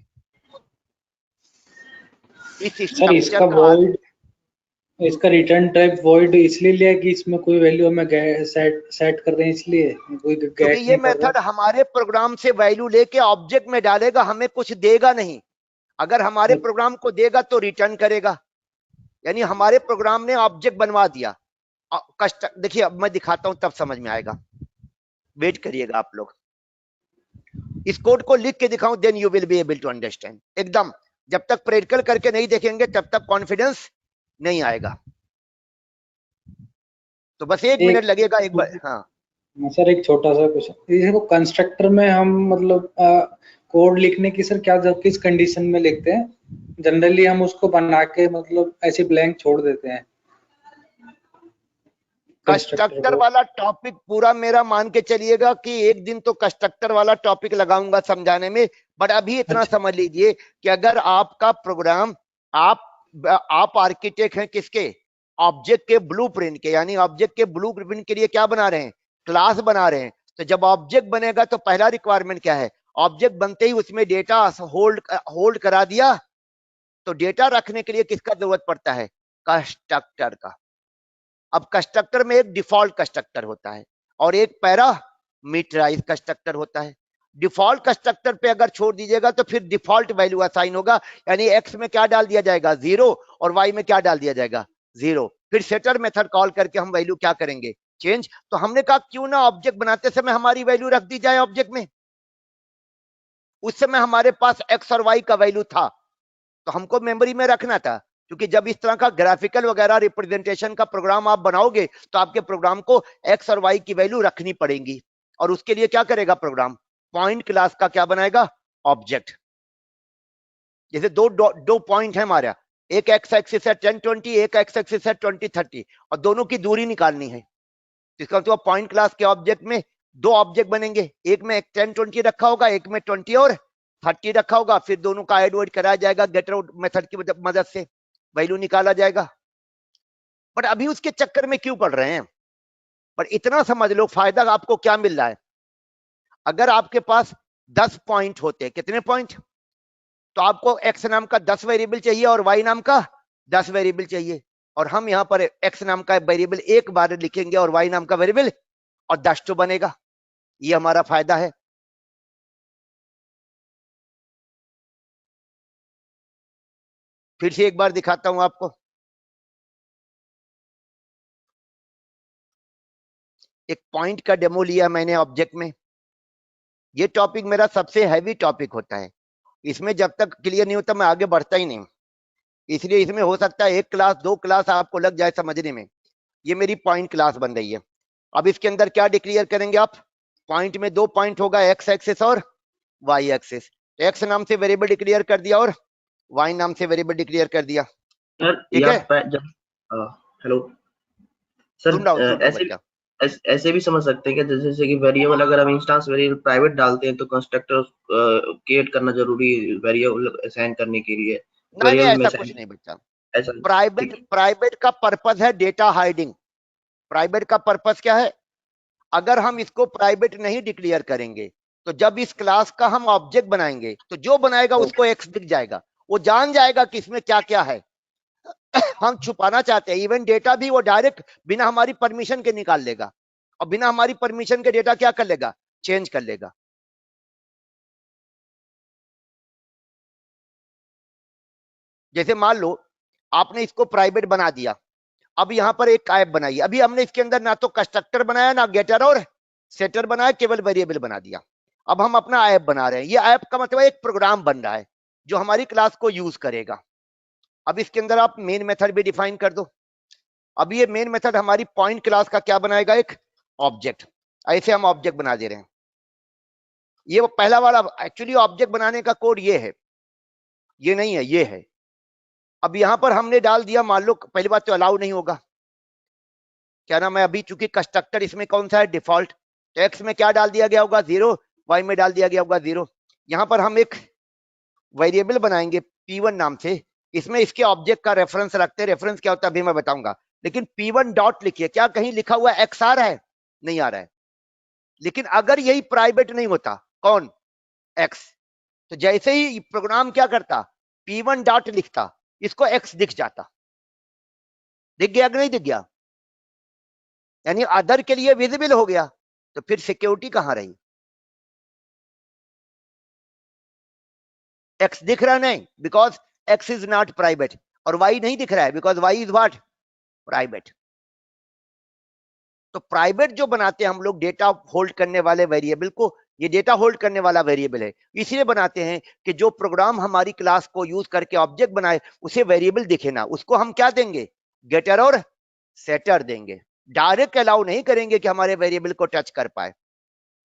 इस सर स्ट्रक्चर इसका का वॉइड, इसका रिटर्न टाइप वॉइड इसलिए लिया कि इसमें कोई वैल्यू हमें सेट कर रहे हैं, इसलिए कोई क्योंकि गेट ये नहीं कर रहा। मेथड हमारे प्रोग्राम से वैल्यू लेके ऑब्जेक्ट में डालेगा, हमें कुछ देगा नहीं। अगर हमारे प्रोग्राम को देगा तो रिटर्न करेगा, यानी हमारे प्रोग्राम ने ऑब्जेक्ट बनवा दिया। कष्ट देखिए, अब मैं दिखाता हूं तब समझ में आएगा, वेट करिएगा आप लोग। इस कोड को लिख के दिखाऊं, then you will be able to understand. एकदम जब तक प्रैक्टिकल करके नहीं देखेंगे तब तक कॉन्फिडेंस नहीं आएगा। तो बस एक मिनट लगेगा एक बार। हाँ सर एक छोटा सा क्वेश्चन, देखो कंस्ट्रक्टर में हम मतलब कोड लिखने की सर क्या जब किस कंडीशन में लिखते हैं, जनरली हम उसको बना के मतलब ऐसे ब्लैंक छोड़ देते हैं कंस्ट्रक्टर कंस्ट्रक्टर को। वाला टॉपिक पूरा मेरा मान के चलिएगा कि एक दिन तो कंस्ट्रक्टर वाला टॉपिक लगाऊंगा समझाने में। बट अभी इतना अच्छा समझ लीजिए कि अगर आपका प्रोग्राम, आप आर्किटेक्ट हैं किसके, ऑब्जेक्ट के ब्लूप्रिंट के, यानी ऑब्जेक्ट के ब्लूप्रिंट के लिए क्या बना रहे हैं, क्लास बना रहे हैं। तो जब ऑब्जेक्ट बनेगा तो पहला रिक्वायरमेंट क्या है, ऑब्जेक्ट बनते ही उसमें डेटा होल्ड करा दिया, तो डेटा रखने के लिए किसका जरूरत पड़ता है, कंस्ट्रक्टर का। अब कंस्ट्रक्टर में एक डिफॉल्ट कंस्ट्रक्टर होता है और एक पैरामीटराइज कंस्ट्रक्टर होता है। डिफॉल्ट कंस्ट्रक्टर पे अगर छोड़ दीजिएगा तो फिर डिफॉल्ट वैल्यू असाइन होगा, यानी एक्स में क्या डाल दिया जाएगा, 0, और वाई में क्या डाल दिया जाएगा, 0। फिर सेटर मेथड कॉल करके हम वैल्यू क्या करेंगे, चेंज। तो हमने कहा क्यों ना ऑब्जेक्ट बनाते समय हमारी वैल्यू रख दी जाए ऑब्जेक्ट में। उस समय हमारे पास एक्स और वाई का वैल्यू था, तो हमको मेमोरी में रखना था, क्योंकि जब इस तरह का ग्राफिकल वगैरह रिप्रेजेंटेशन का प्रोग्राम आप बनाओगे तो आपके प्रोग्राम को एक्स और वाई की वैल्यू रखनी पड़ेगी। और उसके लिए क्या करेगा प्रोग्राम, पॉइंट क्लास का क्या बनाएगा, ऑब्जेक्ट। जैसे दो पॉइंट है हमारा, एक एक्स एक्सिस है 1020, एक एक्स एक्सिस है 2030, और दोनों की दूरी निकालनी है। इसका मतलब पॉइंट क्लास के ऑब्जेक्ट में दो ऑब्जेक्ट बनेंगे, एक में 1020 रखा होगा, एक में 20 और 30 रखा होगा। फिर दोनों का एड वर्ड कराया जाएगा, गेट आउट मेथड की मदद से वैल्यू निकाला जाएगा। बट अभी उसके चक्कर में क्यों पड़ रहे हैं? पर इतना समझ लो फायदा आपको क्या मिल रहा है। अगर आपके पास 10 पॉइंट होते, कितने पॉइंट, तो आपको एक्स नाम का 10 वेरिएबल चाहिए और वाई नाम का 10 वेरिएबल चाहिए, और हम यहां पर एक्स नाम का वेरिएबल एक बार लिखेंगे और वाई नाम का वेरिएबल और 10 तो बनेगा। ये हमारा फायदा है। फिर से एक बार दिखाता हूं आपको। एक पॉइंट का डेमो लिया मैंने ऑब्जेक्ट में। ये टॉपिक मेरा सबसे हैवी टॉपिक होता है, इसमें जब तक क्लियर नहीं होता मैं आगे बढ़ता ही नहीं, इसलिए इसमें हो सकता है 1 क्लास 2 क्लास आपको लग जाए समझने में। ये मेरी पॉइंट क्लास बन रही है। अब इसके अंदर क्या डिक्लेयर करेंगे आप? पॉइंट में 2 पॉइंट होगा, एक्स एक्सिस और वाई एक्सिस। एक्स नाम से वेरिएबल डिक्लेयर कर दिया और वाई नाम से वेरिएबल डिक्लेयर कर दिया। सर ठीक है, जब हेलो सर, सुन रहा हूं ऐसे बच्चा। ऐसे भी समझ सकते हैं कि जैसे कि वेरिएबल अगर हम इंस्टेंस वेरिएबल प्राइवेट डालते हैं तो कंस्ट्रक्टर क्रिएट करना जरूरी वेरिएबल असाइन करने के लिए, नहीं नहीं, वेरिएबल में ऐसा कुछ असाइन, नहीं बच्चा। ऐसा प्राइवेट ठीक है। प्राइवेट का पर्पस है डेटा हाइडिंग। प्राइवेट का पर्पस क्या है? अगर हम इसको प्राइवेट नहीं डिक्लेयर करेंगे तो जब इस क्लास का हम ऑब्जेक्ट बनाएंगे तो जो बनाएगा उसको एक्स दिख जाएगा, वो जान जाएगा कि इसमें क्या क्या है। हम छुपाना चाहते हैं, इवन डेटा भी वो डायरेक्ट बिना हमारी परमिशन के निकाल लेगा, और बिना हमारी परमिशन के डेटा क्या कर लेगा? चेंज कर लेगा। जैसे मान लो आपने इसको प्राइवेट बना दिया, अब यहां पर एक ऐप बनाई, अभी हमने इसके अंदर ना तो कंस्ट्रक्टर बनाया ना गेटर और सेटर बनाया, केवल वेरिएबल बना दिया। अब हम अपना ऐप बना रहे हैं। ये ऐप का मतलब एक प्रोग्राम बन रहा है जो हमारी क्लास को यूज करेगा। अब इसके अंदर आप मेन मेथड भी डिफाइन कर दो। अब ये मेन मेथड हमारी पॉइंट क्लास का क्या बनाएगा? एक ऑब्जेक्ट। ऐसे हम ऑब्जेक्ट बना दे रहे हैं। ये वो पहला वाला, एक्चुअली ऑब्जेक्ट बनाने का कोड ये है, ये नहीं है, ये है। अब यहां पर हमने डाल दिया, मान लो पहली बात तो अलाउ नहीं होगा, क्या नाम है, अभी चूंकि कंस्ट्रक्टर इसमें कौन सा है? डिफॉल्ट। तो एक्स में क्या डाल दिया गया होगा? 0। वाई में डाल दिया गया होगा 0। यहां पर हम एक वेरिएबल बनाएंगे P1 नाम से, इसमें इसके ऑब्जेक्ट का रेफरेंस रखते हैं। रेफरेंस क्या होता है अभी मैं बताऊंगा, लेकिन P1 डॉट लिखिए। क्या कहीं लिखा हुआ एक्स आ रहा है? नहीं आ रहा है। लेकिन अगर यही प्राइवेट नहीं होता, कौन? एक्स, तो जैसे ही प्रोग्राम क्या करता, P1 डॉट लिखता, इसको एक्स दिख जाता। दिख गया कि नहीं दिख गया? यानी अदर के लिए विजिबल हो गया। तो फिर सिक्योरिटी कहां रही? एक्स दिख रहा नहीं, because x is not private, और वाई नहीं दिख रहा है because y is what? Private. तो प्राइवेट जो बनाते हैं हम लोग डेटा होल्ड करने वाले वेरिएबल को, ये डेटा होल्ड करने वाला वेरिएबल है, इसलिए बनाते हैं कि जो प्रोग्राम हमारी क्लास को यूज करके ऑब्जेक्ट बनाए उसे वेरिएबल दिखे ना, उसको हम क्या देंगे? गेटर और सेटर देंगे। डायरेक्ट अलाउ नहीं करेंगे कि हमारे वेरिएबल को टच कर पाए।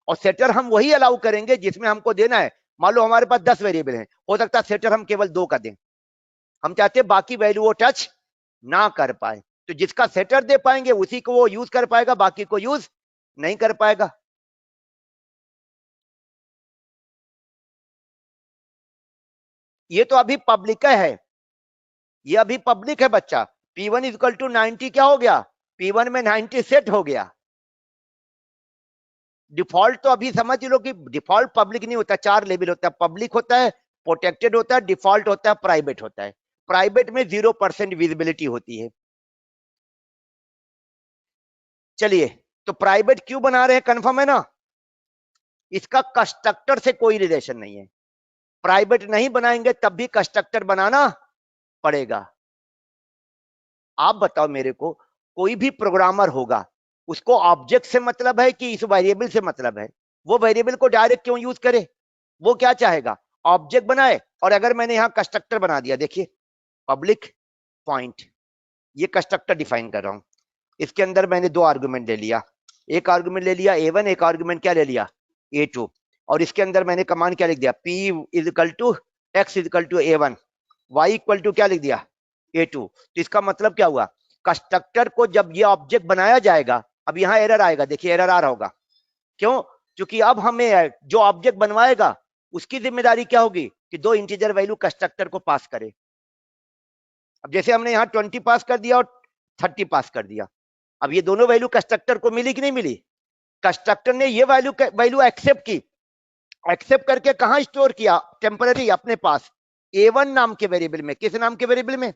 और सेटर हम वही अलाउ करेंगे जिसमें हमको देना है। मान लो हमारे पास 10 वेरिएबल हैं, हो सकता है सेटर हम केवल 2 का दें। हम चाहते हैं बाकी वैल्यू वो टच ना कर पाए, तो जिसका सेटर दे पाएंगे उसी को वो यूज कर पाएगा, बाकी को यूज नहीं कर पाएगा। ये तो अभी पब्लिक है, ये अभी पब्लिक है बच्चा। P1 इक्वल टू 90 क्या हो गया? P1 में 90 सेट हो गया। डिफॉल्ट तो अभी समझ लो कि डिफॉल्ट पब्लिक नहीं होता, 4 लेवल होता है। पब्लिक होता है, प्रोटेक्टेड होता है, डिफॉल्ट होता है, प्राइवेट होता है। प्राइवेट में 0% विजिबिलिटी होती है। चलिए, तो प्राइवेट क्यों बना रहे हैं? कंफर्म है ना? इसका कंस्ट्रक्टर से कोई रिलेशन नहीं है। प्राइवेट नहीं बनाएंगे तब भी कंस्ट्रक्टर बनाना पड़ेगा। आप बताओ मेरे को, कोई भी प्रोग्रामर होगा, उसको ऑब्जेक्ट से मतलब है कि इस वेरिएबल से मतलब है? वो वेरिएबल को डायरेक्ट क्यों यूज करे? वो क्या चाहेगा? ऑब्जेक्ट बनाए। और अगर मैंने यहां कंस्ट्रक्टर बना दिया, देखिए पब्लिक पॉइंट, ये कंस्ट्रक्टर डिफाइन कर रहा हूं। इसके अंदर मैंने 2 आर्गुमेंट ले लिया, एक आर्गुमेंट ले लिया A1, एक आर्गुमेंट क्या ले लिया? A2। और इसके अंदर मैंने कमांड क्या लिख दिया? P is equal to x is equal to A1, Y equal to क्या लिख दिया? A2। तो इसका मतलब क्या हुआ? कंस्ट्रक्टर को जब ये ऑब्जेक्ट बनाया जाएगा, अब यहां एरर आएगा, देखिए एरर आ रहा होगा। क्यों? क्योंकि अब हमें जो ऑब्जेक्ट बनवाएगा उसकी जिम्मेदारी क्या होगी कि 2 इंटीजर वैल्यू कंस्ट्रक्टर को पास करे। अब जैसे हमने यहाँ 20 पास कर दिया और 30 पास कर दिया। अब ये दोनों वैल्यू कंस्ट्रक्टर को मिली कि नहीं मिली? कंस्ट्रक्टर ने ये वैल्यू एक्सेप्ट की, एक्सेप्ट करके कहां स्टोर किया? टेम्पररी अपने पास A1 नाम के वेरिएबल में। किस नाम के वेरिएबल में?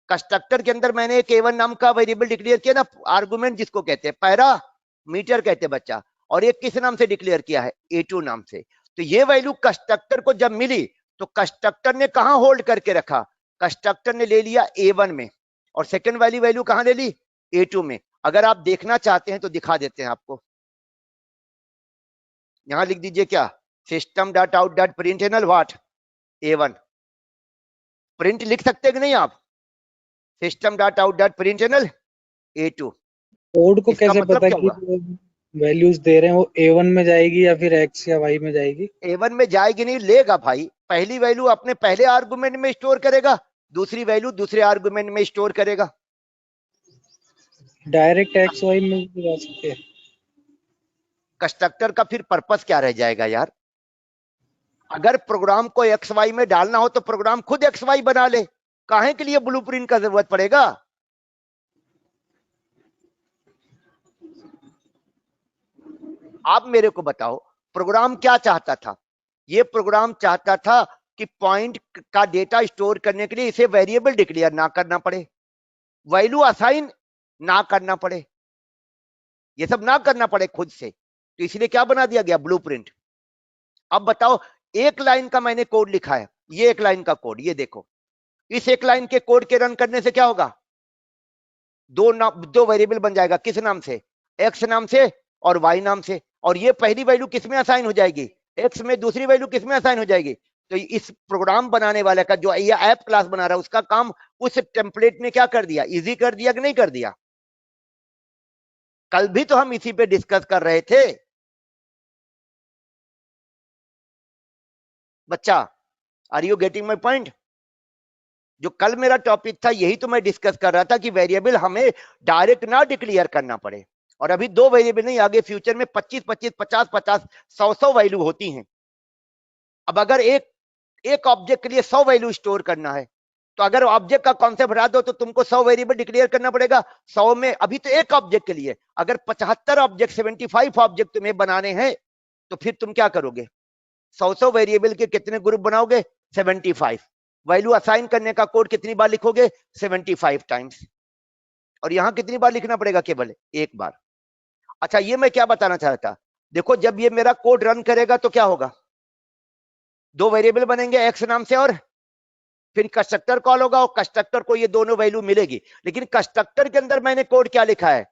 कंस्ट्रक्टर के अंदर मैंने एक A1 नाम का वेरिएबल डिक्लेयर किया ना, आर्गुमेंट जिसको कहते हैं, पैरामीटर कहते हैं बच्चा, और एक किस नाम से डिक्लेयर किया है? A2 नाम से। तो ये वैल्यू कंस्ट्रक्टर को जब मिली तो कंस्ट्रक्टर ने कहां होल्ड करके रखा? कंस्ट्रक्टर ने ले लिया A1 में, और सेकंड वाली वैल्यू कहां ले ली? A2 में। अगर आप देखना चाहते हैं तो दिखा देते हैं आपको, यहां लिख दीजिए क्या? System dot out dot println what A1। Print लिख सकते हैं कि नहीं आप? System dot out dot println A2। Code को इसका कैसे मतलब पता क्या कि हुआ? वैल्यूज दे रहे हैं वो A1 में जाएगी या फिर X या Y में जाएगी? A1 में जाएगी नहीं, लेगा भाई। पहली वैल्यू अपने पहले आर्गुमेंट में स्टोर करेगा, दूसरी वैल्यू दूसरे आर्गुमेंट में स्टोर करेगा। डायरेक्ट X Y में भी जा सकते हैं। कंस्ट्रक्टर का फिर पर्पस क्या रह जाएगा यार? अगर प्रोग्राम को एक्स वाई में डालना हो तो प्रोग्राम खुद एक्स वाई बना ले, काहे के लिए ब्लूप्रिंट का जरूरत पड़ेगा? आप मेरे को बताओ, प्रोग्राम क्या चाहता था? ये प्रोग्राम चाहता था कि पॉइंट का डेटा स्टोर करने के लिए इसे वेरिएबल डिक्लेयर ना करना पड़े, वैल्यू असाइन ना करना पड़े, ये सब ना करना पड़े खुद से, तो इसलिए क्या बना दिया गया? ब्लूप्रिंट। अब बताओ, एक लाइन का मैंने कोड लिखा है, ये एक लाइन का कोड, ये देखो, इस एक लाइन के कोड के रन करने से क्या होगा? दो वेरिएबल बन जाएगा। किस नाम से? एक्स नाम से और वाई नाम से। और ये पहली वैल्यू किसमें असाइन हो जाएगी? एक्स में। दूसरी वैल्यू किसमें असाइन हो जाएगी? तो इस प्रोग्राम बनाने वाले का, जो ये ऐप क्लास बना रहा है, उसका काम उस टेम्पलेट ने क्या कर दिया? इजी कर दिया कि नहीं कर दिया? कल भी तो हम इसी पे डिस्कस कर रहे थे बच्चा। Are you getting my point? जो कल मेरा टॉपिक था यही तो मैं डिस्कस कर रहा था कि वेरिएबल हमें डायरेक्ट ना डिक्लेयर करना पड़े। और अभी दो वेरिएबल नहीं, आगे फ्यूचर में 25 25 50 50 100 वैल्यू होती हैं। अब अगर एक ऑब्जेक्ट के लिए 100 वैल्यू स्टोर करना है, तो अगर ऑब्जेक्ट का कॉन्सेप्ट हटा दो तो तुमको 100 वेरिएबल डिक्लेयर करना पड़ेगा। 100 में अभी तो एक ऑब्जेक्ट के लिए, अगर 75 ऑब्जेक्ट 75 ऑब्जेक्ट तुम्हें बनाने हैं तो फिर तुम क्या करोगे? 100 वेरिएबल के कितने ग्रुप बनाओगे? 75। वैल्यू असाइन करने का कोड कितनी बार लिखोगे? 75 टाइम्स। और यहां कितनी बार लिखना पड़ेगा? केवल एक बार। अच्छा, ये मैं क्या बताना चाहता, देखो जब ये मेरा कोड रन करेगा तो क्या होगा? दो वेरिएबल बनेंगे एक्स नाम से, और फिर कंस्ट्रक्टर कॉल होगा और कंस्ट्रक्टर को ये दोनों वैल्यू मिलेगी। लेकिन कंस्ट्रक्टर के अंदर मैंने कोड क्या लिखा है?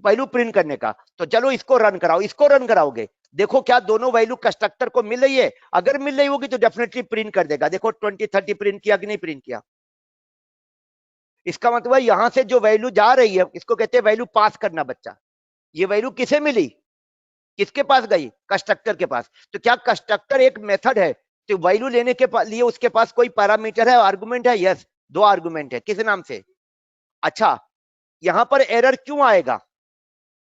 वैल्यू प्रिंट करने का। तो चलो इसको रन कराओ। इसको रन कराओगे, देखो क्या दोनों वैल्यू कंस्ट्रक्टर को मिल रही है? अगर मिल रही होगी तो डेफिनेटली प्रिंट कर देगा। देखो 20 30 प्रिंट किया कि नहीं प्रिंट किया? इसका मतलब है यहां से जो वैल्यू जा रही है, इसको कहते हैं वैल्यू पास करना बच्चा। ये वैल्यू किसे मिली? किसके पास गई? कंस्ट्रक्टर के पास। तो क्या कंस्ट्रक्टर एक मेथड है? तो वैल्यू लेने के लिए उसके पास कोई पैरामीटर है, आर्गुमेंट है? यस, दो आर्गुमेंट है। किस नाम से? अच्छा, यहां पर एरर क्यों आएगा?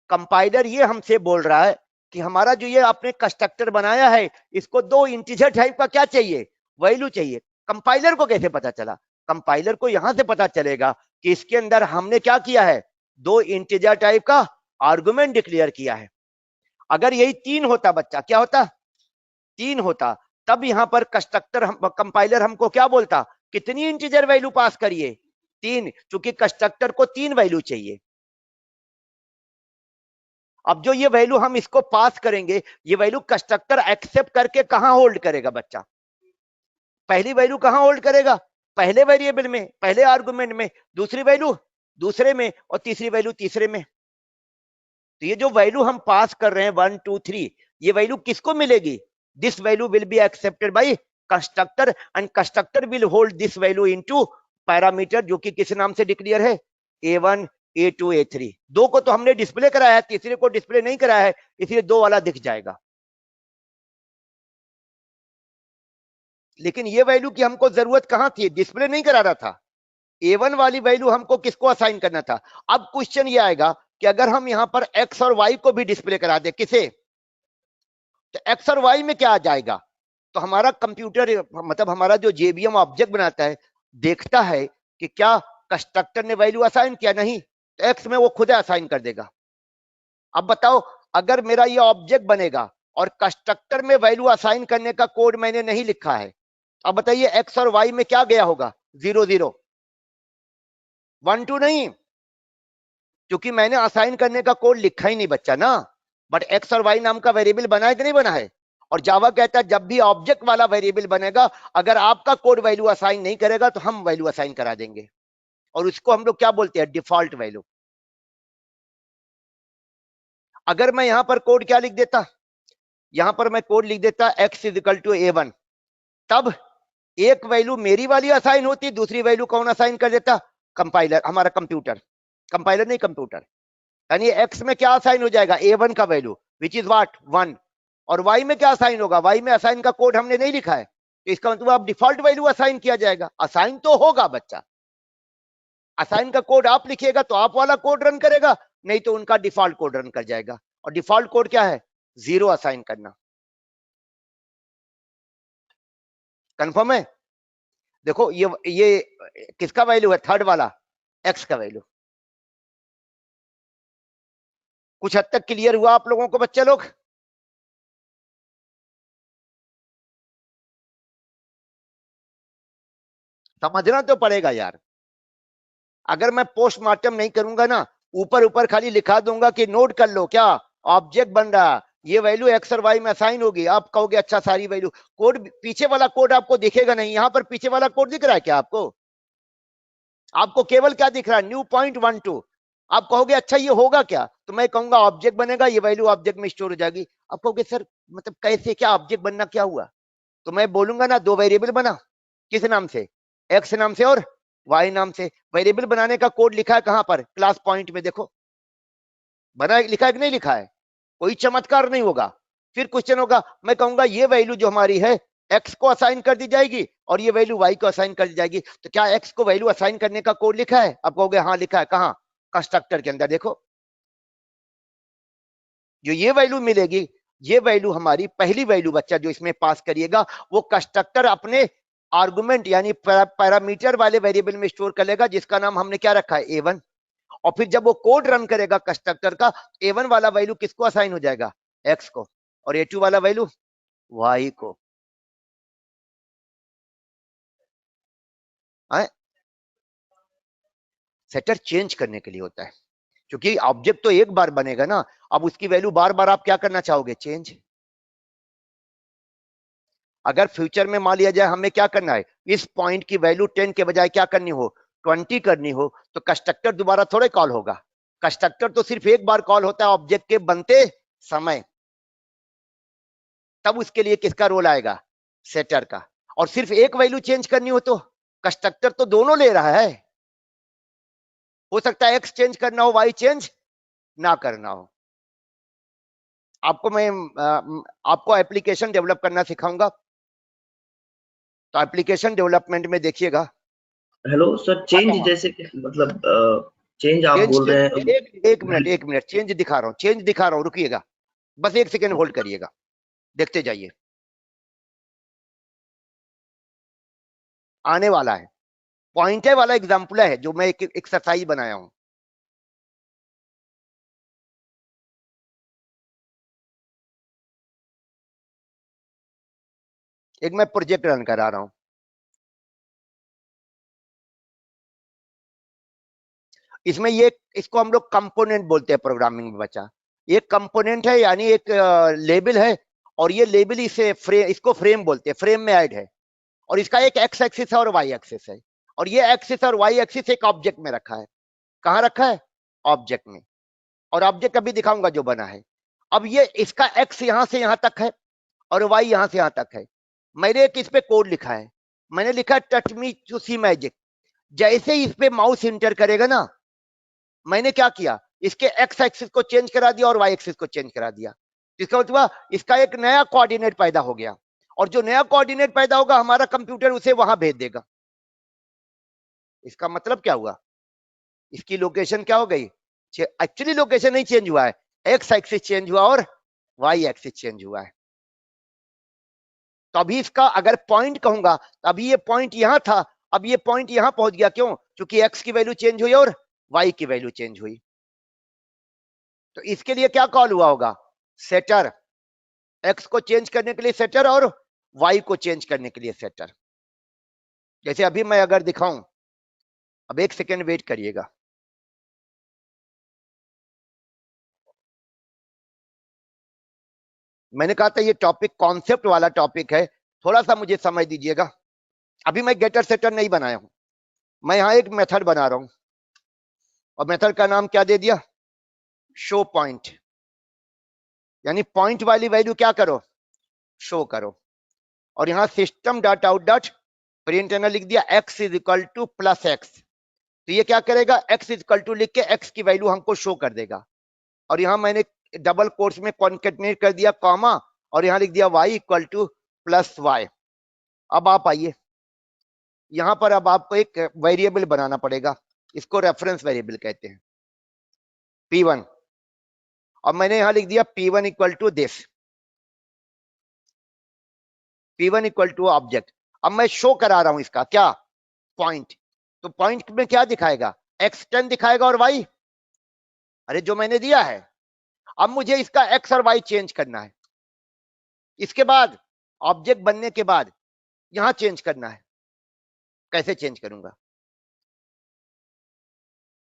कंपाइलर ये हमसे बोल रहा है कि हमारा जो ये आपने कंस्ट्रक्टर बनाया है, इसको दो इंटीजर टाइप का क्या चाहिए? वैल्यू चाहिए। कंपाइलर को कैसे पता चला? कंपाइलर को यहां से पता चलेगा कि इसके अंदर हमने क्या किया है? दो इंटीजर टाइप का आर्गुमेंट डिक्लेयर किया है। अगर यही 3 होता बच्चा, क्या होता? 3 होता, तब यहां पर कंस्ट्रक्टर कंपाइलर हमको क्या बोलता? कितनी इंटीजर वैल्यू पास करिए? 3, क्योंकि कंस्ट्रक्टर को 3 वैल्यू चाहिए। अब जो ये वैल्यू हम इसको पास करेंगे, ये वैल्यू कंस्ट्रक्टर एक्सेप्ट करके कहां होल्ड करेगा बच्चा? पहली वैल्यू कहां होल्ड करेगा? पहले वेरिएबल में, पहले आर्गुमेंट में। दूसरी वैल्यू दूसरे में, और तीसरी वैल्यू तीसरे में। तो ये जो वैल्यू हम पास कर रहे हैं 1 2 3, ये वैल्यू किसको मिलेगी? This value will be accepted by constructor, and constructor will hold this value into parameter, जो कि किस नाम से डिक्लेयर है? A1 A2 A3। दो को तो हमने डिस्प्ले कराया है, तीसरे को डिस्प्ले नहीं कराया है, इसलिए दो वाला दिख जाएगा। लेकिन ये वैल्यू की हमको जरूरत कहां थी? डिस्प्ले नहीं करा रहा था। A1 वाली वैल्यू हमको किसको असाइन करना था? अब क्वेश्चन ये आएगा कि अगर हम यहां पर X और Y को भी डिस्प्ले करा दे, किसे? तो X और Y में क्या आ जाएगा? तो हमारा कंप्यूटर, मतलब हमारा जो JVM ऑब्जेक्ट बनाता है, देखता है कि क्या कंस्ट्रक्टर ने वैल्यू असाइन किया? नहीं, तो एक्स में वो खुद असाइन कर देगा। अब बताओ, अगर मेरा ये ऑब्जेक्ट बनेगा और कंस्ट्रक्टर में वैल्यू असाइन करने का कोड मैंने नहीं लिखा है, अब बताइए एक्स और वाई में क्या गया होगा? 0 0 1 2 नहीं, क्योंकि मैंने असाइन करने का कोड लिखा ही नहीं बच्चा ना। बट एक्स और वाई नाम का वेरिएबल बना है कि नहीं बना है? और जावा कहता है जब भी ऑब्जेक्ट वाला वेरिएबल बनेगा, अगर आपका कोड वैल्यू असाइन नहीं करेगा तो हम वैल्यू असाइन करा देंगे, और उसको हम लोग क्या बोलते हैं? Default value. अगर मैं यहां पर कोड क्या लिख देता, यहां पर मैं कोड लिख देता x is equal to a1, तब एक वैल्यू मेरी वाली असाइन होती, दूसरी वैल्यू कौन असाइन कर देता? कंपाइलर, हमारा कंप्यूटर। कंपाइलर नहीं, कंप्यूटर। यानी x में क्या असाइन हो जाएगा? a1 का वैल्यू, विच इज व्हाट 1। और y में क्या असाइन होगा? y में असाइन का कोड हमने नहीं लिखा है, तो इसका मतलब आप डिफॉल्ट वैल्यू असाइन किया जाएगा। असाइन तो होगा बच्चा, असाइन का कोड आप लिखिएगा तो आप वाला कोड रन करेगा, नहीं तो उनका डिफॉल्ट कोड रन कर जाएगा। और डिफॉल्ट कोड क्या है? 0 असाइन करना। कंफर्म है? देखो ये किसका वैल्यू है? थर्ड वाला, एक्स का वैल्यू। कुछ हद तक क्लियर हुआ आप लोगों को बच्चे लोग? समझना तो पड़ेगा यार। अगर मैं पोस्टमार्टम नहीं करूंगा ना, ऊपर ऊपर खाली लिखा दूंगा कि नोट कर लो, क्या ऑब्जेक्ट बन रहा, ये वैल्यू एक्स और वाई में असाइन होगी, आप कहोगे अच्छा सारी वैल्यू, कोड पीछे वाला कोड आपको दिखेगा नहीं। यहां पर पीछे वाला कोड दिख रहा है क्या आपको? आपको केवल क्या दिख रहा है? New point 1 2। आप कहोगे अच्छा ये होगा क्या? तो मैं कहूंगा ऑब्जेक्ट बनेगा, ये वैल्यू ऑब्जेक्ट में स्टोर हो जाएगी। आप कहोगे सर मतलब कैसे, क्या ऑब्जेक्ट बनना क्या हुआ? तो मैं बोलूंगा ना, दो वेरिएबल बना, किस नाम से? एक्स नाम से और वाई नाम से। वेरिएबल बनाने का कोड लिखा है कहां पर? क्लास पॉइंट में देखो, बना लिखा है कि नहीं लिखा है? कोई चमत्कार नहीं होगा। फिर क्वेश्चन होगा, मैं कहूंगा ये वैल्यू जो हमारी है एक्स को असाइन कर दी जाएगी और ये वैल्यू वाई को असाइन कर दी जाएगी, तो क्या एक्स को वैल्यू असाइन करने का कोड लिखा है? आप कहोगे हाँ लिखा है। कहां? कंस्ट्रक्टर के अंदर देखो, जो ये वैल्यू मिलेगी, ये वैल्यू हमारी पहली वैल्यू बच्चा जो इसमें पास करिएगा, वो कंस्ट्रक्टर अपने आर्गुमेंट यानी पैरामीटर वाले वेरिएबल में स्टोर कर लेगा, जिसका नाम हमने क्या रखा है? A1। और फिर जब वो कोड रन करेगा कंस्ट्रक्टर का, A1 वाला वैल्यू किसको असाइन हो जाएगा? X को। और A2 वाला वैल्यू Y को। सेटर चेंज करने के लिए होता है, क्योंकि ऑब्जेक्ट तो एक बार बनेगा ना, अब उसकी वैल्यू बार बार आप क्या करना चाहोगे? चेंज। अगर फ्यूचर में मान लिया जाए हमें क्या करना है, इस पॉइंट की वैल्यू 10 के बजाय क्या करनी हो? 20 करनी हो, तो कंस्ट्रक्टर दोबारा थोड़े कॉल होगा। कंस्ट्रक्टर तो सिर्फ एक बार कॉल होता है ऑब्जेक्ट के बनते समय, तब उसके लिए किसका रोल आएगा? सेटर का। और सिर्फ एक वैल्यू चेंज करनी हो तो कंस्ट्रक्टर तो दोनों ले रहा है, हो सकता है एक्स चेंज करना हो, वाई चेंज ना करना हो। आपको मैं आपको एप्लीकेशन डेवलप करना सिखाऊंगा, तो एप्लीकेशन डेवलपमेंट में देखिएगा। हेलो सर, चेंज जैसे मतलब चेंज आप बोल रहे हैं? एक मिनट चेंज दिखा रहा हूं, रुकिएगा, बस एक सेकेंड होल्ड करिएगा, देखते जाइए, आने वाला है। पॉइंटर वाला एग्जाम्पल है जो मैं एक एक्सरसाइज बनाया हूं। एक मैं प्रोजेक्ट रन करा रहा हूं। इसमें ये, इसको हम लोग कंपोनेंट बोलते हैं प्रोग्रामिंग में बच्चा। ये कंपोनेंट है, यानी एक लेबल है, और ये लेबल इसे इसको फ्रेम बोलते हैं, फ्रेम में ऐड है। और इसका एक एक्स एक्सिस है और वाई एक्सिस है, और ये एक्सिस और वाई एक्सिस एक ऑब्जेक्ट में रखा है। कहां रखा है? ऑब्जेक्ट में। और ऑब्जेक्ट अभी दिखाऊंगा जो बना है। अब ये इसका एक्स यहां से यहां तक है और वाई यहां से यहां तक है। मैंने एक इस पे कोड लिखा है, मैंने लिखा touch me to see magic. जैसे ही इस पे माउस इंटर करेगा ना, मैंने क्या किया, इसके एक्स एक्सिस को चेंज करा दिया और वाई एक्सिस को चेंज करा दिया। इसका मतलब इसका एक नया कोऑर्डिनेट पैदा हो गया, और जो नया कोऑर्डिनेट पैदा होगा हमारा कंप्यूटर उसे वहां भेज देगा। इसका मतलब क्या हुआ? इसकी लोकेशन क्या हो गई? एक्चुअली लोकेशन नहीं चेंज हुआ है, एक्स एक्सिस चेंज हुआ और वाई एक्सिस चेंज हुआ है। तो अभी इसका अगर पॉइंट कहूंगा तो अभी ये पॉइंट यहां था, अब ये पॉइंट यहां पहुंच गया, क्यों? क्योंकि x की वैल्यू चेंज हुई और y की वैल्यू चेंज हुई। तो इसके लिए क्या कॉल हुआ होगा? सेटर। x को चेंज करने के लिए सेटर और y को चेंज करने के लिए सेटर। जैसे अभी मैं अगर दिखाऊं, अब एक सेकेंड वेट करिएगा। मैंने कहा था ये टॉपिक कॉन्सेप्ट वाला टॉपिक है, थोड़ा सा मुझे समझ दीजिएगा। अभी मैं गेटर सेटर नहीं बनाया हूं, मैं यहां एक मेथड बना रहा हूं और मेथड का नाम क्या दे दिया? Show point. यानी पॉइंट वाली वैल्यू क्या करो? शो करो। और यहां सिस्टम डॉट आउट डॉट प्रिंटनर लिख दिया x is equal to plus x. तो ये क्या करेगा? x इज इक्वल टू लिख के x की वैल्यू हमको शो कर देगा। और यहां मैंने डबल कोट्स में कॉन्केटनेट कर दिया कॉमा, और यहां लिख दिया y equal to plus y. अब आप आइए यहां पर, अब आपको एक वेरिएबल बनाना पड़ेगा, इसको रेफरेंस वेरिएबल कहते हैं, p1। और मैंने यहां लिख दिया p1 equal to this, p1 equal to object. अब मैं शो करा रहा हूं इसका क्या? पॉइंट। तो पॉइंट में क्या दिखाएगा? x10 दिखाएगा और y, अरे जो मैंने दिया है। अब मुझे इसका x और y चेंज करना है। इसके बाद ऑब्जेक्ट बनने के बाद यहां चेंज करना है। कैसे चेंज करूंगा?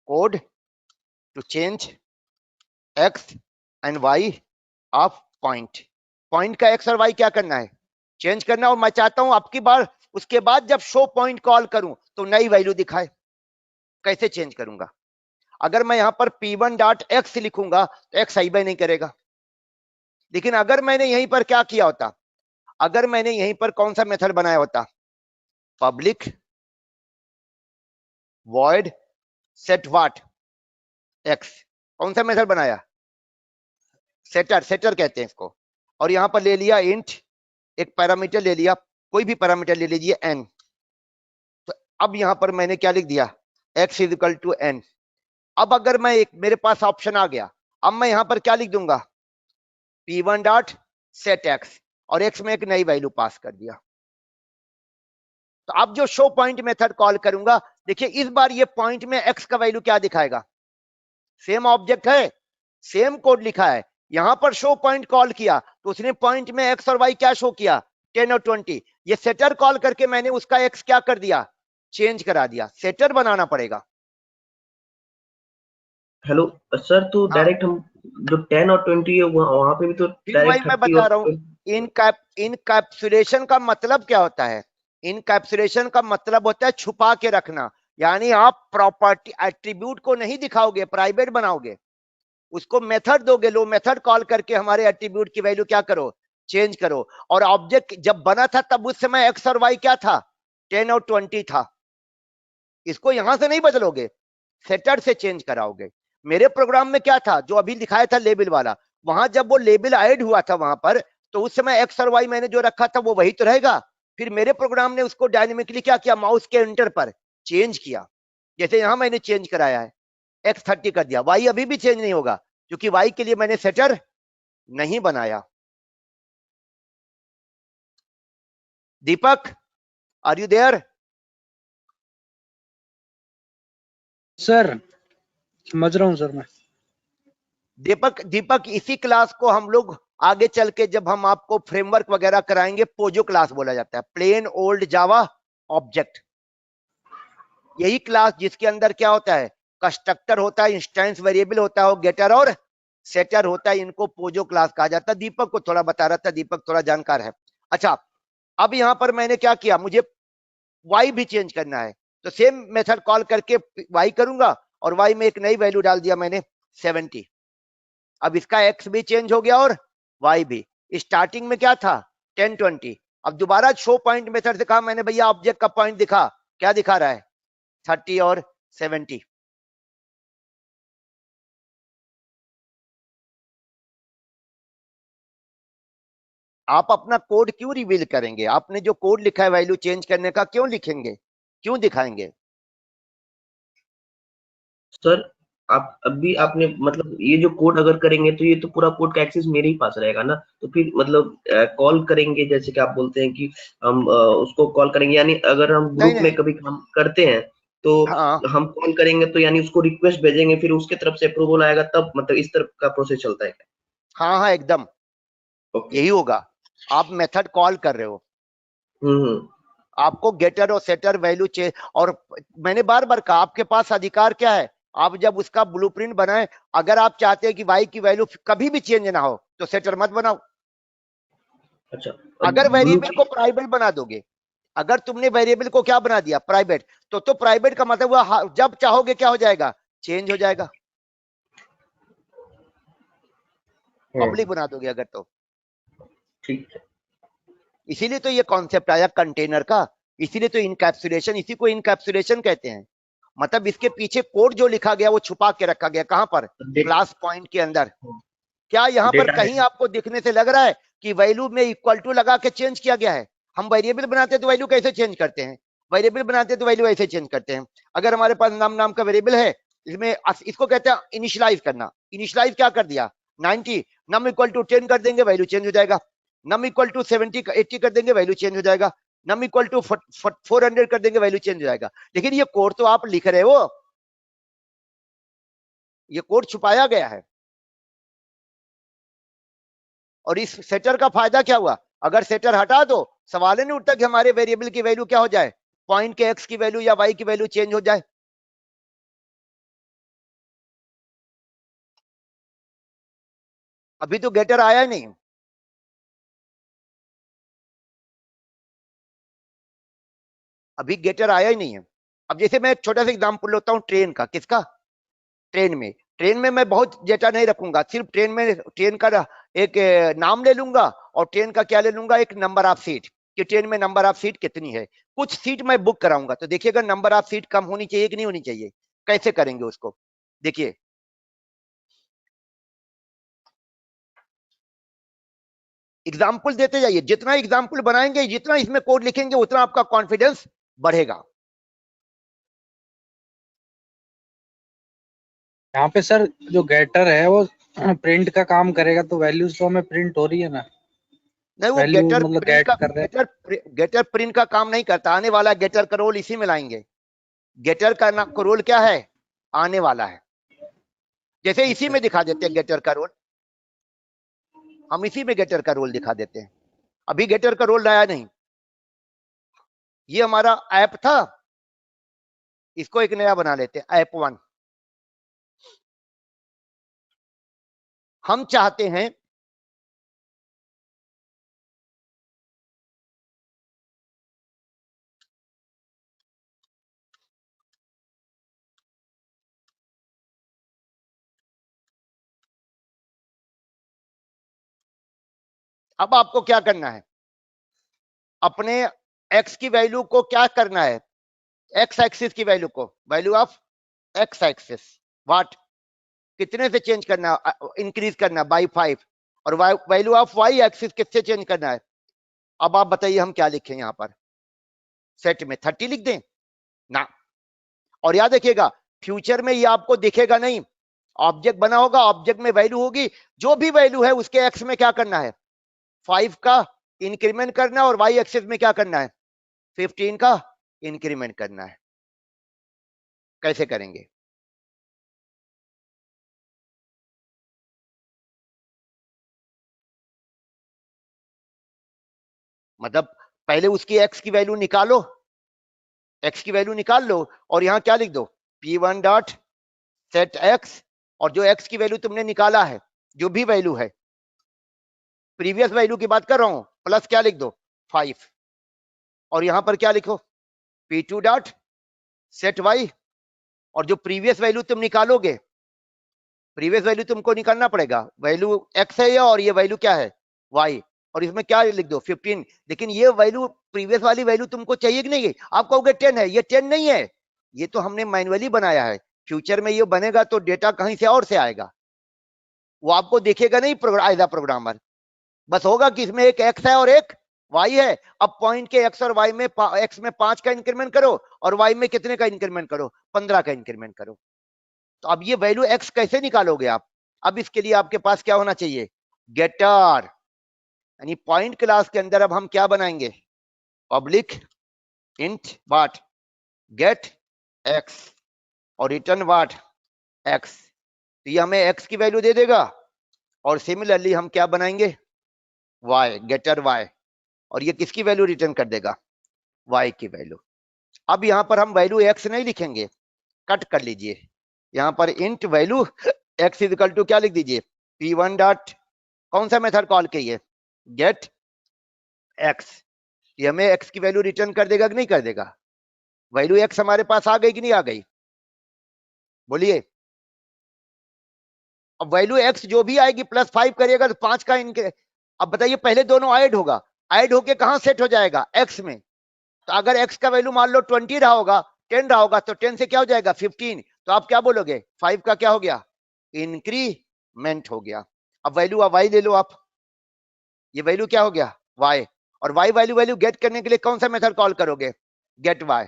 Code to change x and y of point. Point का x और y क्या करना है? चेंज करना। और मैं चाहता हूं आपकी बार उसके बाद जब शो पॉइंट कॉल करूं तो नई वैल्यू दिखाए। कैसे चेंज करूंगा? अगर मैं यहां पर p1 डॉट x लिखूंगा तो x आई बाय नहीं करेगा। लेकिन अगर मैंने यहीं पर क्या किया होता, अगर मैंने यहीं पर कौन सा मेथड बनाया होता? Public void set what x। कौन सा मेथड बनाया? सेटर, सेटर कहते हैं इसको। और यहां पर ले लिया इंट, एक पैरामीटर ले लिया, कोई भी पैरामीटर ले लीजिए n। तो अब यहां पर मैंने क्या लिख दिया? x is equal to n। अब अगर मैं एक, मेरे पास ऑप्शन आ गया, अब मैं यहां पर क्या लिख दूंगा? p1 डॉट सेट x, और x में एक नई वैल्यू पास कर दिया। तो अब जो शो पॉइंट मेथड कॉल करूंगा, देखिए इस बार ये पॉइंट में x का वैल्यू क्या दिखाएगा? सेम ऑब्जेक्ट है, सेम कोड लिखा है। यहां पर शो पॉइंट कॉल किया तो उसने पॉइंट में x और y क्या शो किया? 10 और 20। ये सेटर कॉल करके मैंने उसका x क्या कर दिया? चेंज करा दिया। सेटर बनाना पड़ेगा। हेलो सर, तो हाँ, डायरेक्ट हम जो 10 और 20 है वहां पे भी तो फिर वही डायरेक्ट मैं 30 बता और रहा हूं। इनकैप्सुलेशन का मतलब क्या होता है? इनकैप्सुलेशन का मतलब होता है छुपा के रखना। यानी आप प्रॉपर्टी एट्रीब्यूट को नहीं दिखाओगे, प्राइवेट बनाओगे, उसको मेथड दोगे, लो मेथड कॉल करके हमारे एट्रीब्यूट की वैल्यू क्या करो? चेंज करो। और ऑब्जेक्ट जब बना था तब उस समय एक्स और वाई क्या था? 10 और 20 था। इसको यहां से नहीं बदलोगे, सेटर से चेंज कराओगे। मेरे प्रोग्राम में क्या था जो अभी दिखाया था लेबल वाला, वहां जब वो लेबल ऐड हुआ था वहां पर, तो उस समय एक्स और वाई मैंने जो रखा था वो वही तो रहेगा। फिर मेरे प्रोग्राम ने उसको डायनेमिकली क्या किया? माउस के एंटर पर चेंज किया। जैसे यहां मैंने चेंज कराया है, x30 कर दिया, y अभी भी चेंज नहीं होगा क्योंकि y के लिए मैंने सेटर नहीं बनाया। दीपक, आर यू देयर? सर समझ रहा हूँ सर मैं। दीपक इसी क्लास को हम लोग आगे चल के जब हम आपको फ्रेमवर्क वगैरह कराएंगे, पोजो क्लास बोला जाता है, प्लेन ओल्ड जावा ऑब्जेक्ट। यही क्लास जिसके अंदर क्या होता है? कंस्ट्रक्टर होता है, इंस्टेंस वेरिएबल होता है, गेटर और सेटर होता है। इनको पोजो क्लास कहा जाता है। दीपक को थोड़ा बता रहा था, दीपक थोड़ा जानकार है। अच्छा, अब यहां पर मैंने क्या किया? मुझे y भी चेंज करना है, तो सेम मेथड कॉल करके y करूंगा और y में एक नई वैल्यू डाल दिया मैंने 70। अब इसका x भी चेंज हो गया और y भी। स्टार्टिंग में क्या था? 10 20। अब दोबारा शो पॉइंट मेथड से कहा मैंने, भैया ऑब्जेक्ट का पॉइंट दिखा, क्या दिखा रहा है? 30 और 70। आप अपना कोड क्यों रिवील करेंगे? आपने जो कोड लिखा है वैल्यू चेंज करने का, क्यों लिखेंगे, क्यों दिखाएंगे? सर आप अभी आपने मतलब ये जो कोड अगर करेंगे तो ये तो पूरा कोड का एक्सेस मेरे ही पास रहेगा ना, तो फिर मतलब कॉल करेंगे जैसे कि आप बोलते हैं कि हम उसको कॉल करेंगे, यानी अगर हम नहीं ग्रुप में नहीं, कभी काम करते हैं तो हाँ हम कॉल करेंगे तो यानी उसको रिक्वेस्ट भेजेंगे, फिर उसके तरफ से अप्रूवल आएगा, तब मतलब इस तरफ का प्रोसेस चलता है क्या? हाँ हाँ एकदम ओके। यही होगा। आप मेथड कॉल कर रहे हो, हम्म। आपको गेटर और सेटर वैल्यू चेंज, और मैंने बार बार कहा आपके पास अधिकार क्या है, आप जब उसका ब्लूप्रिंट बनाए, अगर आप चाहते हैं कि वाई की वैल्यू कभी भी चेंज ना हो तो सेटर मत बनाओ। अच्छा। अगर ब्लू। वेरिएबल को प्राइवेट बना दोगे, अगर तुमने वेरिएबल को क्या बना दिया प्राइवेट, तो प्राइवेट का मतलब हुआ जब चाहोगे क्या हो जाएगा, चेंज हो जाएगा। पब्लिक बना दोगे अगर तो। ठीक है। इसीलिए तो ये कॉन्सेप्ट आया कंटेनर का, इसीलिए तो इनकैप्सुलेशन, इसी को इनकैप्सुलेशन कहते हैं। मतलब इसके पीछे कोड जो लिखा गया वो छुपा के रखा गया, कहां पर, क्लास पॉइंट के अंदर। क्या यहां पर डेटा कहीं आपको दिखने से लग रहा है कि वैल्यू में इक्वल टू लगा के चेंज किया गया है? हम वेरिएबल बनाते तो वैल्यू कैसे चेंज करते हैं, वेरिएबल बनाते तो वैल्यू ऐसे चेंज करते हैं। अगर हमारे पास नाम का वेरिएबल है, इसमें इसको कहते हैं इनिशियलाइज करना। इनिशियलाइज क्या कर दिया, 90, नम इक्वल टू 10 कर देंगे वैल्यू चेंज हो जाएगा, नम इक्वल टू 70 80 कर देंगे वैल्यू चेंज हो जाएगा, नम इक्वल टू 400 कर देंगे वैल्यू चेंज हो जाएगा। लेकिन ये कोड तो आप लिख रहे हो, ये कोड छुपाया गया है। और इस सेटर का फायदा क्या हुआ, अगर सेटर हटा दो, सवाल ही नहीं उठता कि हमारे वेरिएबल की वैल्यू क्या हो जाए, पॉइंट के एक्स की वैल्यू या वाई की वैल्यू चेंज हो जाए। अभी तो गेटर आया नहीं, अभी गेटर आया ही नहीं है। अब जैसे मैं एक छोटा सा एग्जांपल लेता हूं ट्रेन का, किसका, ट्रेन में मैं बहुत डेटा नहीं रखूंगा, सिर्फ ट्रेन में ट्रेन का एक नाम ले लूंगा, और ट्रेन का क्या ले लूंगा, एक नंबर ऑफ सीट, कि ट्रेन में नंबर ऑफ सीट कितनी है। कुछ सीट मैं बुक कराऊंगा, तो देखिएगा नंबर ऑफ सीट कम होनी चाहिए कि नहीं होनी चाहिए। कैसे करेंगे उसको, देखिए एग्जाम्पल देते जाइए, जितना एग्जाम्पल बनाएंगे, जितना इसमें कोड लिखेंगे, उतना आपका कॉन्फिडेंस बढ़ेगा। यहाँ पे सर जो गेटर है वो प्रिंट का काम करेगा, तो वैल्यूज तो हमें प्रिंट हो रही है ना, नहीं वो वैल्यू गेटर मतलब प्रिंट गेट का, कर रहे हैं। गेटर प्रिंट का काम नहीं करता, आने वाला गेटर का रोल इसी में लाएंगे। गेटर का रोल क्या है, आने वाला है। जैसे इसी अच्छा में दिखा देते हैं गेटर का रोल, हम इसी में गेटर का रोल दिखा देते हैं। अभी गेटर का रोल लाया नहीं, ये हमारा ऐप था, इसको एक नया बना लेते हैं, ऐप 1। हम चाहते हैं अब आपको क्या करना है, अपने एक्स की वैल्यू को क्या करना है, एक्स एक्सिस की वैल्यू को, value of x axis what, कितने से चेंज करना, इंक्रीज करना बाई 5, और वैल्यू ऑफ वाई एक्सिस किससे चेंज करना है। अब आप बताइए हम क्या लिखें यहां पर, सेट में 30 लिख दें ना। और याद रखिएगा फ्यूचर में ये आपको दिखेगा नहीं, ऑब्जेक्ट बना होगा, ऑब्जेक्ट में वैल्यू होगी, जो भी वैल्यू है उसके एक्स में क्या करना है, 5 का इंक्रीमेंट करना, और वाई एक्सिस में क्या करना है, 15 का इंक्रीमेंट करना है। कैसे करेंगे, मतलब पहले उसकी एक्स की वैल्यू निकालो, एक्स की वैल्यू निकाल लो, और यहां क्या लिख दो, P1 डॉट सेट एक्स, और जो एक्स की वैल्यू तुमने निकाला है, जो भी वैल्यू है, प्रीवियस वैल्यू की बात कर रहा हूं, प्लस क्या लिख दो 5, और यहां पर क्या लिखो P2 डॉट सेट वाई, और जो प्रीवियस वैल्यू तुम निकालोगे, प्रीवियस वैल्यू तुमको निकालना पड़ेगा, वैल्यू एक्स है या, और ये वैल्यू क्या है वाई, और इसमें क्या लिख दो 15। लेकिन ये वैल्यू प्रीवियस वाली वैल्यू तुमको चाहिए कि नहीं, आप कहोगे 10 है, ये 10 नहीं है, ये तो हमने मैन्युअली बनाया है, फ्यूचर में ये बनेगा तो डेटा कहीं से और से आएगा, वो आपको देखेगा नहीं एज अ प्रोग्रामर, बस होगा कि इसमें एक एक्स है और एक वाई है। अब पॉइंट के एक्स और वाई में, एक्स में 5 का इंक्रीमेंट करो, और वाई में कितने का इंक्रीमेंट करो, 15 का इंक्रीमेंट करो, तो अब ये वैल्यू एक्स कैसे निकालोगे आप? अब इसके लिए आपके पास क्या होना चाहिए? गेटर, यानी पॉइंट क्लास के अंदर अब हम क्या बनाएंगे? Public int what, get x, और रिटर्न व्हाट, एक्स। तो ये हमें एक्स की वैल्यू दे देगा, और सिमिलरली हम क्या बनाएंगे? वाई, गेटर वाई, और ये किसकी वैल्यू रिटर्न कर देगा? वाई की वैल्यू। अब यहां पर हम वैल्यू एक्स नहीं लिखेंगे, कट कर लीजिए, यहां पर int value x is equal to क्या लिख दीजिए? p1 डॉट, कौन सा मेथड कॉल किए? Get x. ये हमें एक्स की वैल्यू रिटर्न कर देगा कि नहीं कर देगा? वैल्यू एक्स हमारे पास आ गई कि नहीं आ गई? बोलिए। अब वैल्यू एक्स जो भी आएगी +5 करिएगा तो 5 का इनके, अब बताइए पहले दोनों ऐड होगा, ऐड होके कहां सेट हो जाएगा? एक्स में। तो अगर एक्स का वैल्यू मान लो 20 रहा होगा, 10 रहा होगा, तो 10 से क्या हो जाएगा? 15। तो आप क्या बोलोगे? 5 का क्या हो गया? इंक्रीमेंट हो गया। अब वैल्यू वाई ले लो आप, ये वैल्यू क्या हो गया? वाई। और वाई वैल्यू गेट करने के लिए कौन सा मेथड कॉल करोगे? Get y.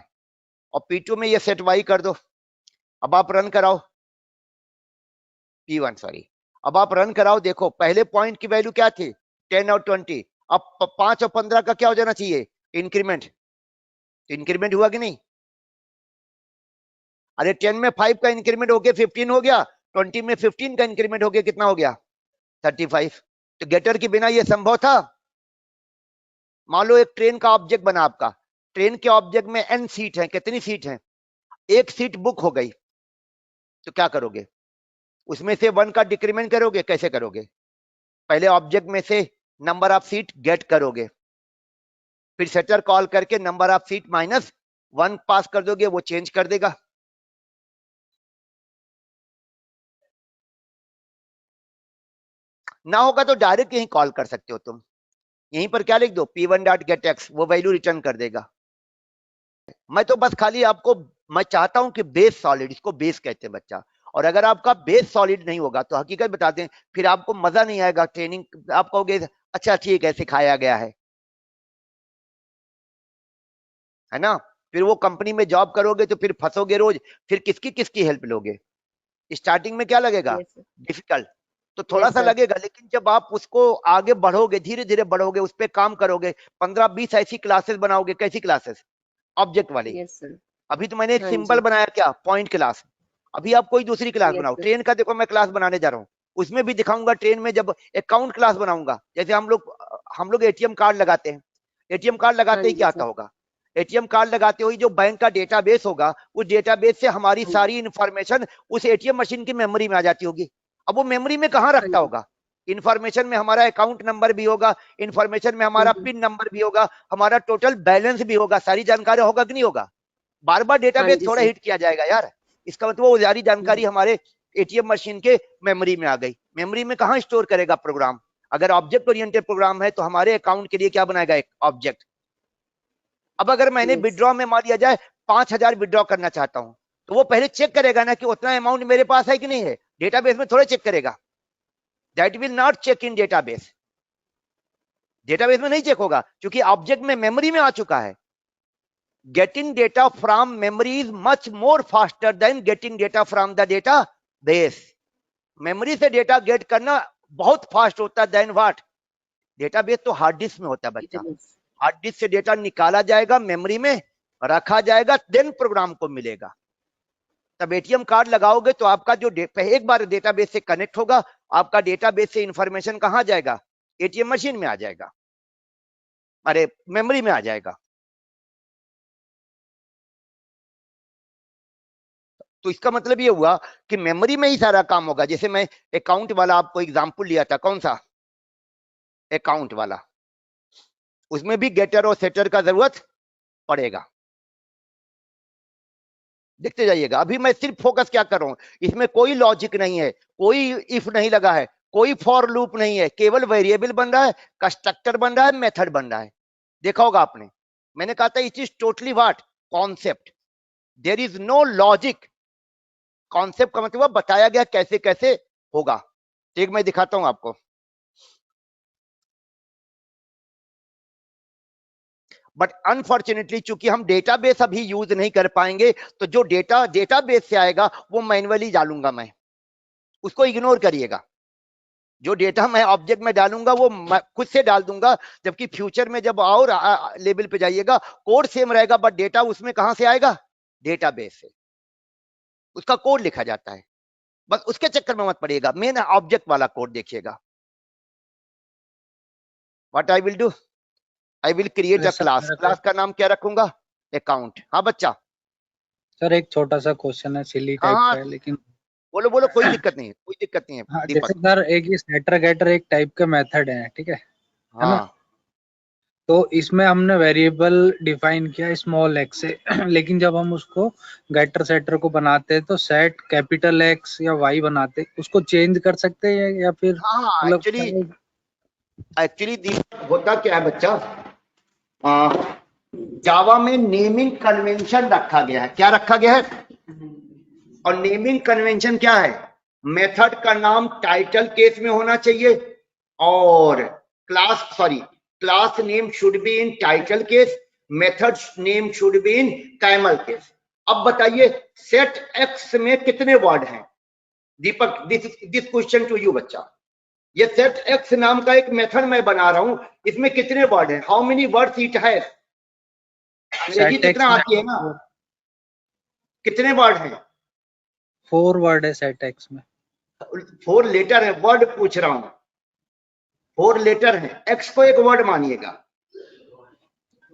और P2 में ये सेट वाई कर दो। अब आप रन कराओ, P1 सॉरी, अब आप रन कराओ, देखो पहले पॉइंट की वैल्यू क्या थी? 10 और 20। अब 5 और 15 का क्या हो जाना चाहिए? इंक्रीमेंट। इंक्रीमेंट हुआ कि नहीं? अरे 10 में 5 का इंक्रीमेंट हो गया 15 हो गया, 20 में 15 का इंक्रीमेंट हो गया, कितना हो गया? 35। तो गेटर के बिना ये संभव था? मान लो एक ट्रेन का ऑब्जेक्ट बना आपका, ट्रेन के ऑब्जेक्ट में n सीट है, कितनी सीट है? एक सीट बुक हो गई, तो क्या करोगे? उसमें से 1 का डिक्रीमेंट करोगे? कैसे करोगे? पहले ऑब्जेक्ट में से नंबर ऑफ सीट गेट करोगे, फिर सेटर कॉल करके नंबर ऑफ सीट -1 पास कर दोगे, वो चेंज कर देगा। ना होगा तो डायरेक्ट यहीं कॉल कर सकते हो तुम, यहीं पर क्या लिख दो? P1 डॉट गेट एक्स, वो वैल्यू रिटर्न कर देगा। मैं तो बस खाली आपको, मैं चाहता हूं कि बेस सॉलिड, इसको बेस कहते हैं बच्चा, और अगर आपका बेस सॉलिड नहीं होगा तो हकीकत बताते हैं फिर आपको मजा नहीं आएगा ट्रेनिंग, आप कहोगे अच्छा ठीक है सिखाया गया है ना? फिर वो कंपनी में जॉब करोगे तो फिर फंसोगे रोज, फिर किसकी किसकी हेल्प लोगे? स्टार्टिंग में क्या लगेगा? Yes sir. डिफिकल्ट, तो थोड़ा यस सा सर। लगेगा, लेकिन जब आप उसको आगे बढ़ोगे, धीरे धीरे बढ़ोगे, उस पर काम करोगे, 15-20 ऐसी क्लासेस बनाओगे। कैसी क्लासेस? ऑब्जेक्ट वाली। Yes sir. अभी तो मैंने एक हाँ सिंपल जी। बनाया, क्या? Point class. अभी आप कोई दूसरी क्लास यस बनाओ, सर। ट्रेन का देखो मैं क्लास बनाने जा रहा हूँ, उसमें भी दिखाऊंगा ट्रेन में जब अकाउंट क्लास बनाऊंगा, जैसे हम लोग एटीएम कार्ड लगाते हैं, एटीएम कार्ड हाँ लगाते ही जी क्या सर। होगा? एटीएम कार्ड लगाते हुए जो बैंक का डेटाबेस होगा, उस डेटाबेस से हमारी हाँ जी। सारी इंफॉर्मेशन उस एटीएम मशीन की मेमोरी में आ जाती होगी। अब वो मेमोरी में कहाँ हाँ रखता जी। होगा? इंफॉर्मेशन में हमारा अकाउंट नंबर भी होगा, इंफॉर्मेशन में हमारा पिन नंबर भी होगा, हमारा टोटल बैलेंस भी होगा, सारी जानकारी होगा कि नहीं होगा? बार बार हाँ डेटाबेस जी थोड़ा सर। हिट किया जाएगा यार, इसका मतलब वो सारी जानकारी हमारे एटीएम मशीन के मेमोरी में आ गई। मेमोरी में कहाँ स्टोर करेगा प्रोग्राम? अगर ऑब्जेक्ट ओरिएंटेड प्रोग्राम है तो हमारे अकाउंट के लिए क्या बनाएगा? एक ऑब्जेक्ट। अब अगर मैंने यस। विड्रॉ में मान लिया जाए 5,000 विड्रॉ करना चाहता हूं, तो वो पहले चेक करेगा ना कि उतना अमाउंट मेरे पास है कि नहीं है, डेटाबेस में थोड़ा चेक करेगा। That will not check in database, database में नहीं चेक होगा, क्योंकि ऑब्जेक्ट में मेमोरी में आ चुका है। getting data from memory is much more faster than getting data from the database. Memory से डेटा गेट करना बहुत फास्ट होता है देन व्हाट? डेटाबेस तो हार्ड डिस्क में होता है बच्चा, डेटाबेस। हार्ड डिस्क से डेटा निकाला जाएगा, मेमोरी में रखा जाएगा, देन प्रोग्राम को मिलेगा। तब एटीएम कार्ड लगाओगे तो आपका जो एक बार डेटाबेस से कनेक्ट होगा, आपका डेटाबेस से इंफॉर्मेशन कहां जाएगा? एटीएम मशीन में आ जाएगा, अरे मेमोरी में आ जाएगा। तो इसका मतलब ये हुआ कि मेमोरी में ही सारा काम होगा। जैसे मैं अकाउंट वाला आपको एग्जांपल लिया था, कौन सा? अकाउंट वाला, उसमें भी गेटर और सेटर का जरूरत पड़ेगा। देखते जाइएगा, अभी मैं सिर्फ फोकस क्या कर रहा हूं, इसमें कोई लॉजिक नहीं है, कोई इफ नहीं लगा है, कोई फॉर लूप नहीं है, केवल वेरिएबल बन रहा है, कंस्ट्रक्टर बन रहा है, मेथड बन रहा है। देखा होगा आपने, मैंने कहा था it is totally what? Concept. There is no logic. Concept का मतलब बताया गया कैसे कैसे होगा। एक मैं दिखाता हूं आपको, बट अनफॉर्चुनेटली चूंकि हम डेटाबेस अभी यूज नहीं कर पाएंगे, तो जो डेटाबेस से आएगा वो मैन्युअली डालूंगा मैं, उसको इग्नोर करिएगा। जो डेटा मैं ऑब्जेक्ट में डालूंगा वो मैं खुद से डाल दूंगा, जबकि फ्यूचर में जब और लेवल पे जाइएगा कोड सेम रहेगा, बट डेटा उसमें कहां से आएगा? डेटाबेस से, उसका कोड लिखा जाता है। बस उसके चक्कर में मत पड़िएगा, मेन ऑब्जेक्ट वाला कोड देखिएगा। What I will do, I will create a class. Class का नाम क्या रखूंगा? अकाउंट। हाँ बच्चा। सर एक छोटा सा क्वेश्चन है, सिली टाइप हाँ का है लेकिन बोलो बोलो, कोई दिक्कत नहीं है, कोई दिक्कत नहीं है हाँ, दीपक। जैसे सर एक ये सेटर गेटर एक टाइप का मेथड है, ठीक है ना? हाँ तो इसमें हमने वेरिएबल डिफाइन किया स्मॉल एक्स से लेकिन जब हम उसको गेटर सेटर को बनाते हैं तो सेट कैपिटल एक्स या वाई बनाते हैं, उसको चेंज कर सकते हैं या फिर हाँ मतलब एक्चुअली होता क्या है बच्चा, जावा में नेमिंग कन्वेंशन रखा गया है। क्या रखा गया है? और नेमिंग कन्वेंशन क्या है? मेथड का नाम टाइटल केस में होना चाहिए, और class name should be in title case, method name should be in camel case. अब बताइए सेट एक्स में कितने वर्ड हैं? दीपक, दिस क्वेश्चन टू यू बच्चा। ये सेट एक्स नाम का एक मेथड मैं बना रहा हूं, इसमें कितने वर्ड हैं? हाउ मेनी वर्ड्स इट है? अंग्रेजी तो इतना आती है ना, कितने वर्ड हैं? 4 वर्ड है सेट एक्स में। 4 लेटर है, वर्ड पूछ रहा हूं, 4 लेटर है, एक्स को एक वर्ड मानिएगा,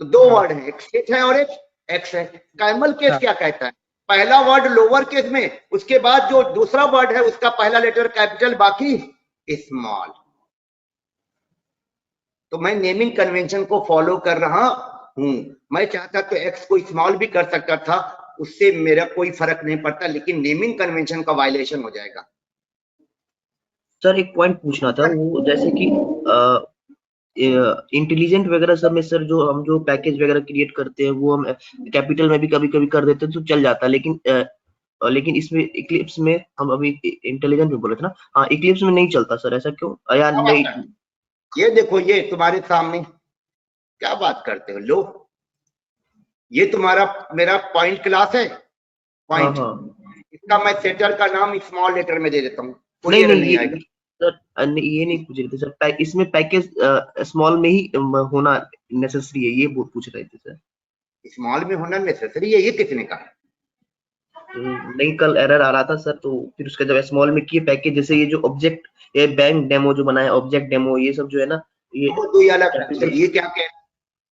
तो 2 वर्ड है, एक सेट है और एक एक्स है। कैमल केस क्या कहता है? पहला वर्ड लोअर केस में, उसके बाद जो दूसरा वर्ड है उसका पहला लेटर कैपिटल, बाकी स्मॉल। तो मैं नेमिंग कन्वेंशन को फॉलो कर रहा हूं। मैं चाहता तो एक्स को स्मॉल भी कर सकता था, उससे मेरा कोई फर्क नहीं पड़ता, लेकिन नेमिंग कन्वेंशन का वायलेशन हो जाएगा। सर एक पॉइंट पूछना था, वो जैसे कि इंटेलिजेंट वगैरह सब में सर जो हम जो पैकेज वगैरह क्रिएट करते हैं वो हम कैपिटल में भी कभी कभी कर देते हैं तो चल जाता है, लेकिन इसमें इक्लिप्स में हम अभी इंटेलिजेंट में बोले थे ना, हाँ इक्लिप्स में नहीं चलता सर, ऐसा क्यों? या नहीं? ये देखो, ये तुम्हारे सामने क्या बात करते हो, लो ये तुम्हारा मेरा पॉइंट क्लास है, पॉइंट। इसका मैं सेटर का नाम स्मॉल लेटर में दे देता हूँ, कोई एरर नहीं आएगा। सर ये नहीं पूछ रहे थे सर, इसमें पैकेज स्मॉल में ही होना नेसेसरी है, ये पूछ रहे थे सर। स्मॉल में होना नेसेसरी है, ये किसने कहा? नहीं, कल एरर आ रहा था सर, तो फिर उसका जब स्मॉल में किए पैकेज, जैसे ये जो ऑब्जेक्ट, ये बैंक डेमो जो बनाया, ऑब्जेक्ट डेमो, ये सब जो है ना, ये अलग है। ये क्या कह,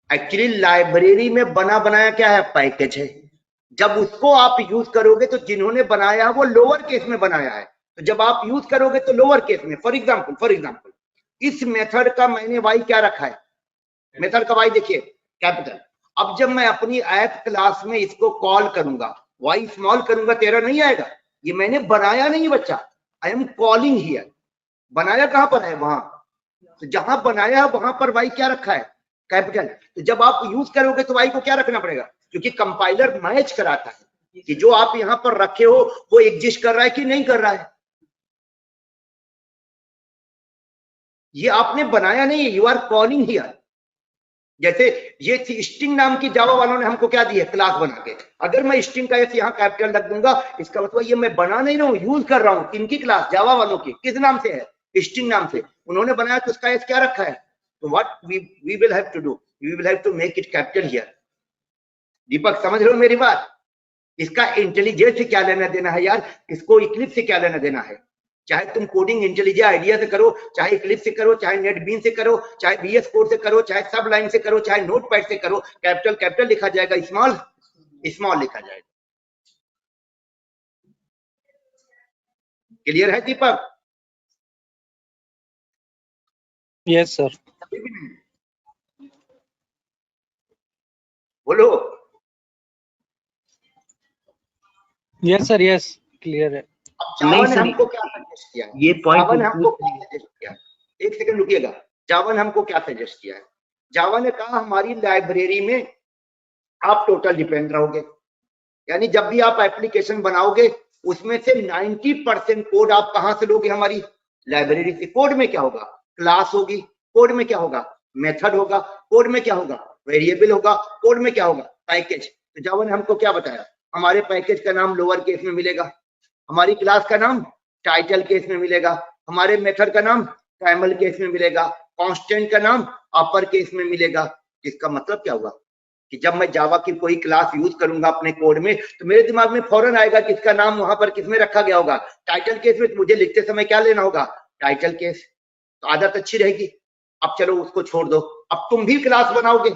एक्चुअली लाइब्रेरी में बना बनाया क्या है? पैकेज है। जब उसको आप यूज करोगे तो जिन्होंने बनाया वो लोअर केस में बनाया है, तो जब आप यूज करोगे तो लोअर केस में। फॉर एग्जाम्पल इस मेथड का मैंने वाई क्या रखा है? मेथड का वाई देखिए कैपिटल। अब जब मैं अपनी ऐप क्लास में इसको कॉल करूंगा, वाई स्मॉल करूंगा, तेरा नहीं आएगा। ये मैंने बनाया नहीं बच्चा, आई एम कॉलिंग हियर। बनाया कहां पर है? वहां। तो जहां बनाया है वहां पर वाई क्या रखा है? कैपिटल। तो जब आप यूज करोगे तो वाई को क्या रखना पड़ेगा? क्योंकि कंपाइलर मैच कराता है कि जो आप यहां पर रखे हो वो एग्जिस्ट कर रहा है कि नहीं कर रहा है। ये आपने बनाया नहीं है, यू आर कॉलिंग हियर। जैसे ये स्ट्रिंग नाम की जावा वालों ने हमको क्या दी है? क्लास बना के। अगर मैं स्ट्रिंग का एस यहाँ कैपिटल रख दूंगा, इसका मतलब ये मैं बना नहीं रहा हूँ, यूज कर रहा हूँ। किनकी क्लास? जावा वालों की। किस नाम से है? स्ट्रिंग नाम से। उन्होंने बनाया तो उसका एस क्या रखा है? तो what we will have to do, we will have to make it capital here. Deepak समझ रहे हो मेरी बात? इसका इंटेलिजेंस से क्या लेना देना है यार? इसको इक्लिप्स से क्या लेना देना है? चाहे तुम कोडिंग इंटेलिजेंट आइडिया से करो, चाहे इक्लिप्स से करो, चाहे नेटबीन से करो, चाहे VS कोड से करो, चाहे सब लाइन से करो, चाहे नोटपैड से करो, कैपिटल कैपिटल लिखा जाएगा, स्मॉल स्मॉल लिखा जाएगा। क्लियर है दीपक? Yes sir. बोलो। यस सर, यस क्लियर है। जावा ने हमको क्या सजेस्ट किया है? ये पॉइंट जावा ने हमको क्या सजेस्ट किया है? एक सेकंड रुकिएगा। जावा ने हमको क्या सजेस्ट किया है? जावा ने कहा हमारी लाइब्रेरी में आप टोटल डिपेंड रहोगे, यानी जब भी आप एप्लीकेशन बनाओगे उसमें से 90% कोड आप कहां से लोगे? हमारी लाइब्रेरी से। कोड में क्या होगा? क्लास होगी। कोड में क्या होगा? मेथड होगा। कोड में क्या होगा? वेरिएबल होगा, कोड में क्या होगा, पैकेज। तो जावा ने हमको क्या बताया, हमारे पैकेज का नाम लोअर केस में मिलेगा, हमारी क्लास का नाम टाइटल केस में मिलेगा, हमारे मेथड का नाम कैमल केस में मिलेगा, कांस्टेंट का नाम अपर केस में मिलेगा। इसका मतलब क्या हुआ कि जब मैं जावा की कोई क्लास यूज करूंगा अपने कोड में तो मेरे दिमाग में फौरन आएगा कि इसका नाम वहां पर किसमें रखा गया होगा, टाइटल केस में। मुझे लिखते समय क्या लेना होगा, टाइटल केस। तो आदत अच्छी रहेगी। अब चलो उसको छोड़ दो, अब तुम भी क्लास बनाओगे,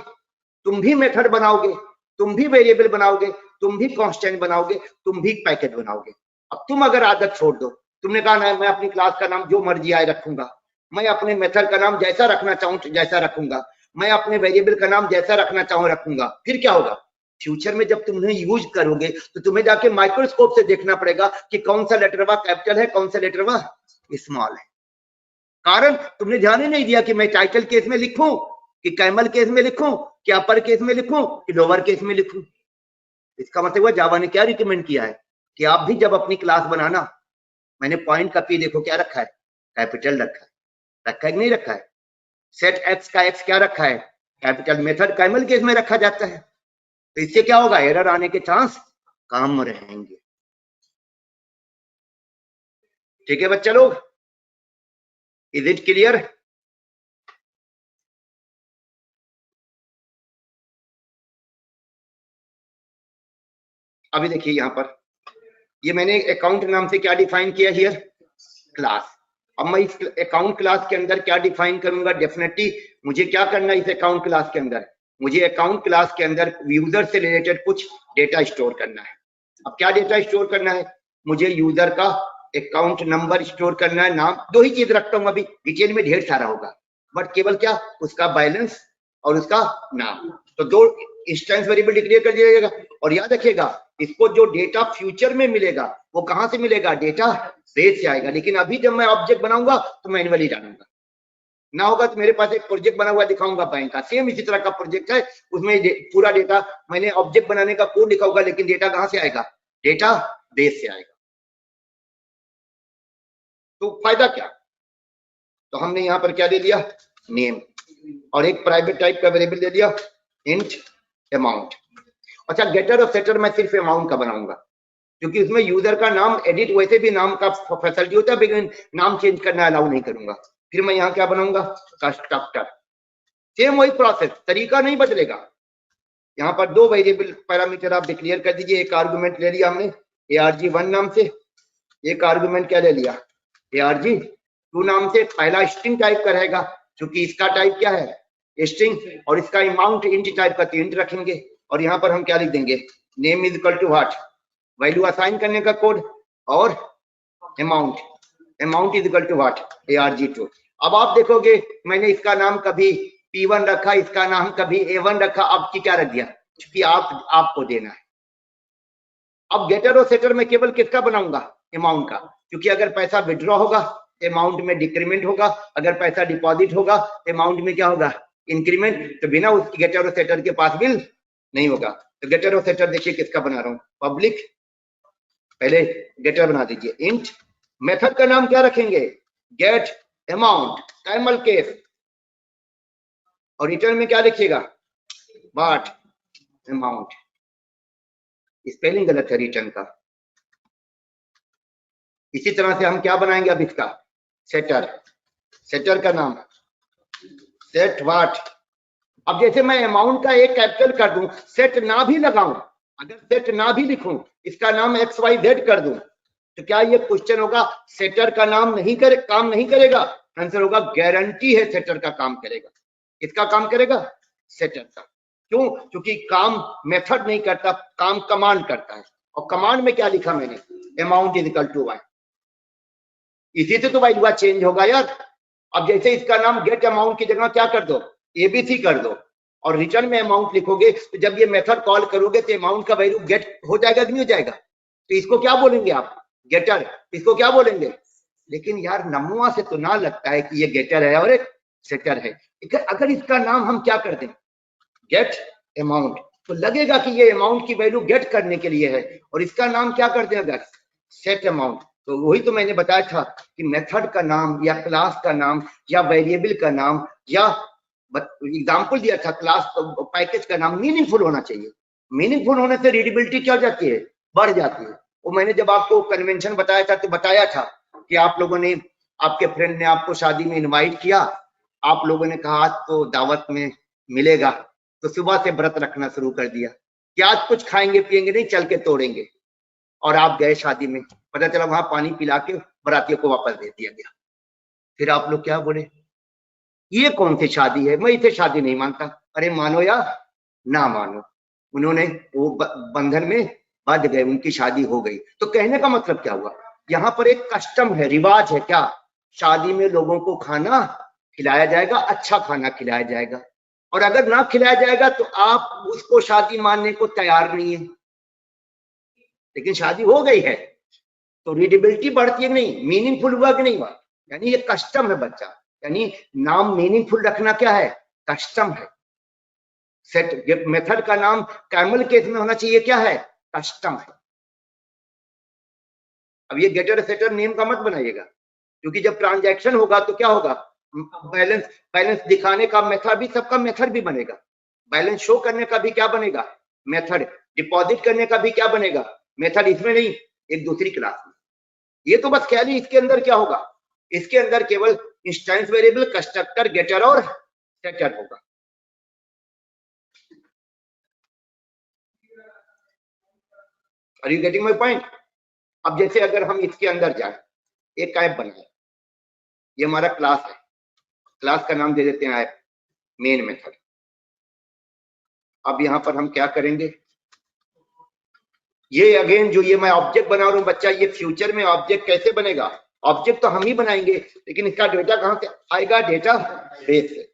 तुम भी मेथड बनाओगे, तुम भी वेरिएबल बनाओगे, तुम भी कांस्टेंट बनाओगे, तुम भी पैकेज बनाओगे। अब तुम अगर आदत छोड़ दो, तुमने कहा ना मैं अपनी क्लास का नाम जो मर्जी आए रखूंगा, मैं अपने मेथड का नाम जैसा रखना चाहूं जैसा रखूंगा, मैं अपने वेरिएबल का नाम जैसा रखना चाहूं रखूंगा, फिर क्या होगा, फ्यूचर में जब तुम यूज करोगे तो तुम्हें जाके माइक्रोस्कोप से देखना पड़ेगा कि कौन सा लेटर वा कैपिटल है, कौन सा लेटर वा स्मॉल है। कारण तुमने ध्यान ही नहीं दिया कि मैं टाइटल केस में लिखूं कि कैमल केस में लिखूं कि अपर केस में लिखूं कि लोअर केस में लिखूं। इसका मतलब हुआ जावा ने क्या रिकमेंड किया है कि आप भी जब अपनी क्लास बनाना, मैंने पॉइंट का पी देखो क्या रखा है, कैपिटल रखा है, रखा है कि नहीं रखा है। सेट एक्स का एक्स क्या रखा है, कैपिटल। मेथड कैमल केस में रखा जाता है। तो इससे क्या होगा, एरर आने के चांस कम रहेंगे। ठीक है बच्चा लोग, इज इट क्लियर। अभी देखिए यहां पर ये मैंने अकाउंट नाम से क्या डिफाइन किया हियर, क्लास। अब मैं इस अकाउंट क्लास के अंदर क्या डिफाइन करूंगा, डेफिनेटली मुझे क्या करना है इस अकाउंट क्लास के अंदर, मुझे अकाउंट क्लास के अंदर यूजर से रिलेटेड कुछ डेटा स्टोर करना है। अब क्या डेटा स्टोर करना है, मुझे यूजर का अकाउंट नंबर स्टोर करना है, नाम, दो ही चीज रखता हूं, अभी डिटेल में ढेर सारा होगा, बट केवल क्या, उसका बैलेंस और उसका नाम। तो दो इंस्टेंस वेरिएबल डिक्लेयर कर दिया जाएगा। और याद रखिएगा इसको जो डेटा फ्यूचर में मिलेगा वो कहां से मिलेगा, डेटा बेस से आएगा। लेकिन अभी जब मैं ऑब्जेक्ट बनाऊंगा तो मैन्युअली डालूंगा, ना होगा तो मेरे पास एक प्रोजेक्ट बना हुआ दिखाऊंगा बैंक का, सेम इसी तरह का प्रोजेक्ट है, उसमें पूरा डेटा मैंने ऑब्जेक्ट बनाने का कोड लिखा होगा, लेकिन डेटा कहां से आएगा, डेटा बेस से आएगा। तो फायदा क्या, तो हमने यहां पर क्या दे दिया, नेम, और एक प्राइवेट टाइप का वेरिएबल दे दिया इंट अमाउंट। अच्छा, गेटर और सेटर मैं सिर्फ अमाउंट का बनाऊंगा, क्योंकि उसमें यूजर का नाम एडिट, वैसे भी नाम का फैसिलिटी होता है, लेकिन नाम चेंज करना अलाउ नहीं करूंगा। फिर मैं यहाँ क्या बनाऊंगा, कंस्ट्रक्टर। सेम वही प्रोसेस, तरीका नहीं बदलेगा। यहाँ पर दो वेरिएबल पैरामीटर आप डिक्लेयर कर दीजिए। एक आर्गुमेंट ले लिया हमने arg1 नाम से, एक आर्गुमेंट क्या ले लिया, arg2 नाम से। पहला स्ट्रिंग टाइप का रहेगा, क्योंकि इसका टाइप क्या है, स्ट्रिंग, और इसका अमाउंट इंट टाइप का, तो इंट रखेंगे। और यहाँ पर हम क्या लिख देंगे, name is equal to what, value assign करने का कोड, और amount is equal to what, arg2। अब आप देखोगे मैंने इसका नाम कभी P1 रखा, इसका नाम कभी A1 रखा, अब की क्या रख दिया, क्योंकि आपको देना है। अब गेटर और सेटर में केवल किसका बनाऊंगा, अमाउंट का, क्योंकि अगर पैसा विड्रॉ होगा अमाउंट में डिक्रीमेंट होगा, अगर पैसा डिपॉजिट होगा अमाउंट में क्या होगा, इंक्रीमेंट। तो बिना उसकी गेटर और सेटर के पास बिल नहीं होगा। तो गेटर और सेटर देखिए किसका बना रहा हूं, पब्लिक, पहले गेटर बना दीजिए इंट, मेथड का नाम क्या रखेंगे, गेट अमाउंट, कैमल केस, और रिटर्न में क्या लिखिएगा, व्हाट अमाउंट। स्पेलिंग गलत है रिटर्न का। इसी तरह से हम क्या बनाएंगे अब इसका, सेटर, सेटर का नाम सेट व्हाट। अब जैसे मैं अमाउंट का एक कैपिटल कर दूं, सेट ना भी लगाऊं, अगर सेट ना भी लिखूं, इसका नाम XYZ कर दूं, तो क्या ये क्वेश्चन होगा, सेटर का नाम काम नहीं करेगा? आंसर होगा गारंटी है सेटर का काम करेगा। किसका काम करेगा, सेटर का। क्यों, क्योंकि काम मेथड नहीं करता, काम कमांड करता है। और कमांड में क्या लिखा मैंने, amount is equal to y. इसी से तो भाई हुआ चेंज होगा यार। अब जैसे इसका नाम गेट अमाउंट की जगह क्या कर दो, ABC कर दो, और रिटर्न में अमाउंट लिखोगे, तो जब ये मेथड कॉल करोगे तो अमाउंट का वैल्यू गेट हो जाएगा कि नहीं हो जाएगा। तो इसको क्या बोलेंगे आप, गेटर, इसको क्या बोलेंगे। लेकिन यार नमुआ से तो ना लगता है कि ये गेटर है और एक सेटर है। अगर इसका नाम हम क्या कर दें, गेट अमाउंट, तो लगेगा कि ये अमाउंट की वैल्यू गेट करने के लिए है, और इसका नाम क्या कर दें अगर, सेट अमाउंट। तो वही तो मैंने बताया था कि मेथड का नाम या क्लास का नाम या वेरिएबल का नाम या एग्जाम्पल दिया था, क्लास पैकेज का नाम मीनिंगफुल होना चाहिए। मीनिंगफुल होने से रीडेबिलिटी क्या हो जाती है, बढ़ जाती है। वो मैंने जब आपको कन्वेंशन बताया था तो बताया था कि आप लोगों ने, आपके फ्रेंड ने आपको शादी में इनवाइट किया, आप लोगों ने कहा आज तो दावत में मिलेगा, तो सुबह से व्रत रखना शुरू कर दिया कि आज कुछ खाएंगे पिएंगे नहीं, चल के तोड़ेंगे। और आप गए शादी में, पता चला वहां पानी पिला के बरातियों को वापस दे दिया गया। फिर आप लोग क्या बोले, ये कौन सी शादी है, मैं इसे शादी नहीं मानता। अरे मानो या ना मानो, उन्होंने वो बंधन में बंध गए, उनकी शादी हो गई। तो कहने का मतलब क्या हुआ, यहाँ पर एक कस्टम है, रिवाज है, क्या शादी में लोगों को खाना खिलाया जाएगा, अच्छा खाना खिलाया जाएगा, और अगर ना खिलाया जाएगा तो आप उसको शादी मानने को तैयार नहीं है। लेकिन शादी हो गई है तो रीडेबिलिटी बढ़ती है नहीं, मीनिंगफुल हुआ कि नहीं हुआ, यानी ये कस्टम है बच्चा, यानी नाम मीनिंगफुल रखना क्या है, कस्टम है। सेट मेथड का नाम कैमल केस में होना चाहिए, क्या है, कस्टम है। अब ये गेटर सेटर नेम का मत बनाइएगा, क्योंकि जब ट्रांजैक्शन होगा तो क्या होगा, बैलेंस दिखाने का मेथड भी, सबका मेथड भी बनेगा, बैलेंस शो करने का भी क्या बनेगा, मेथड, डिपॉजिट करने का भी क्या बनेगा, मेथड। इसमें नहीं, एक दूसरी क्लास में। ये तो बस ख्याल ही, इसके अंदर क्या होगा, इसके अंदर केवल इंस्टेंस वेरिएबल, कंस्ट्रक्टर, गेटर और सेटर होगा। Are you getting my point. अब जैसे अगर हम इसके अंदर जाए, एक ऐप बनाए, ये हमारा क्लास है, क्लास का नाम दे देते हैं ऐप मेन मेथड। अब यहां पर हम क्या करेंगे, ये अगेन जो ये मैं ऑब्जेक्ट बना रहा हूं बच्चा, ये फ्यूचर में ऑब्जेक्ट कैसे बनेगा, ऑब्जेक्ट तो हम ही बनाएंगे, लेकिन इसका डेटा कहां से आएगा, डेटा बेस से।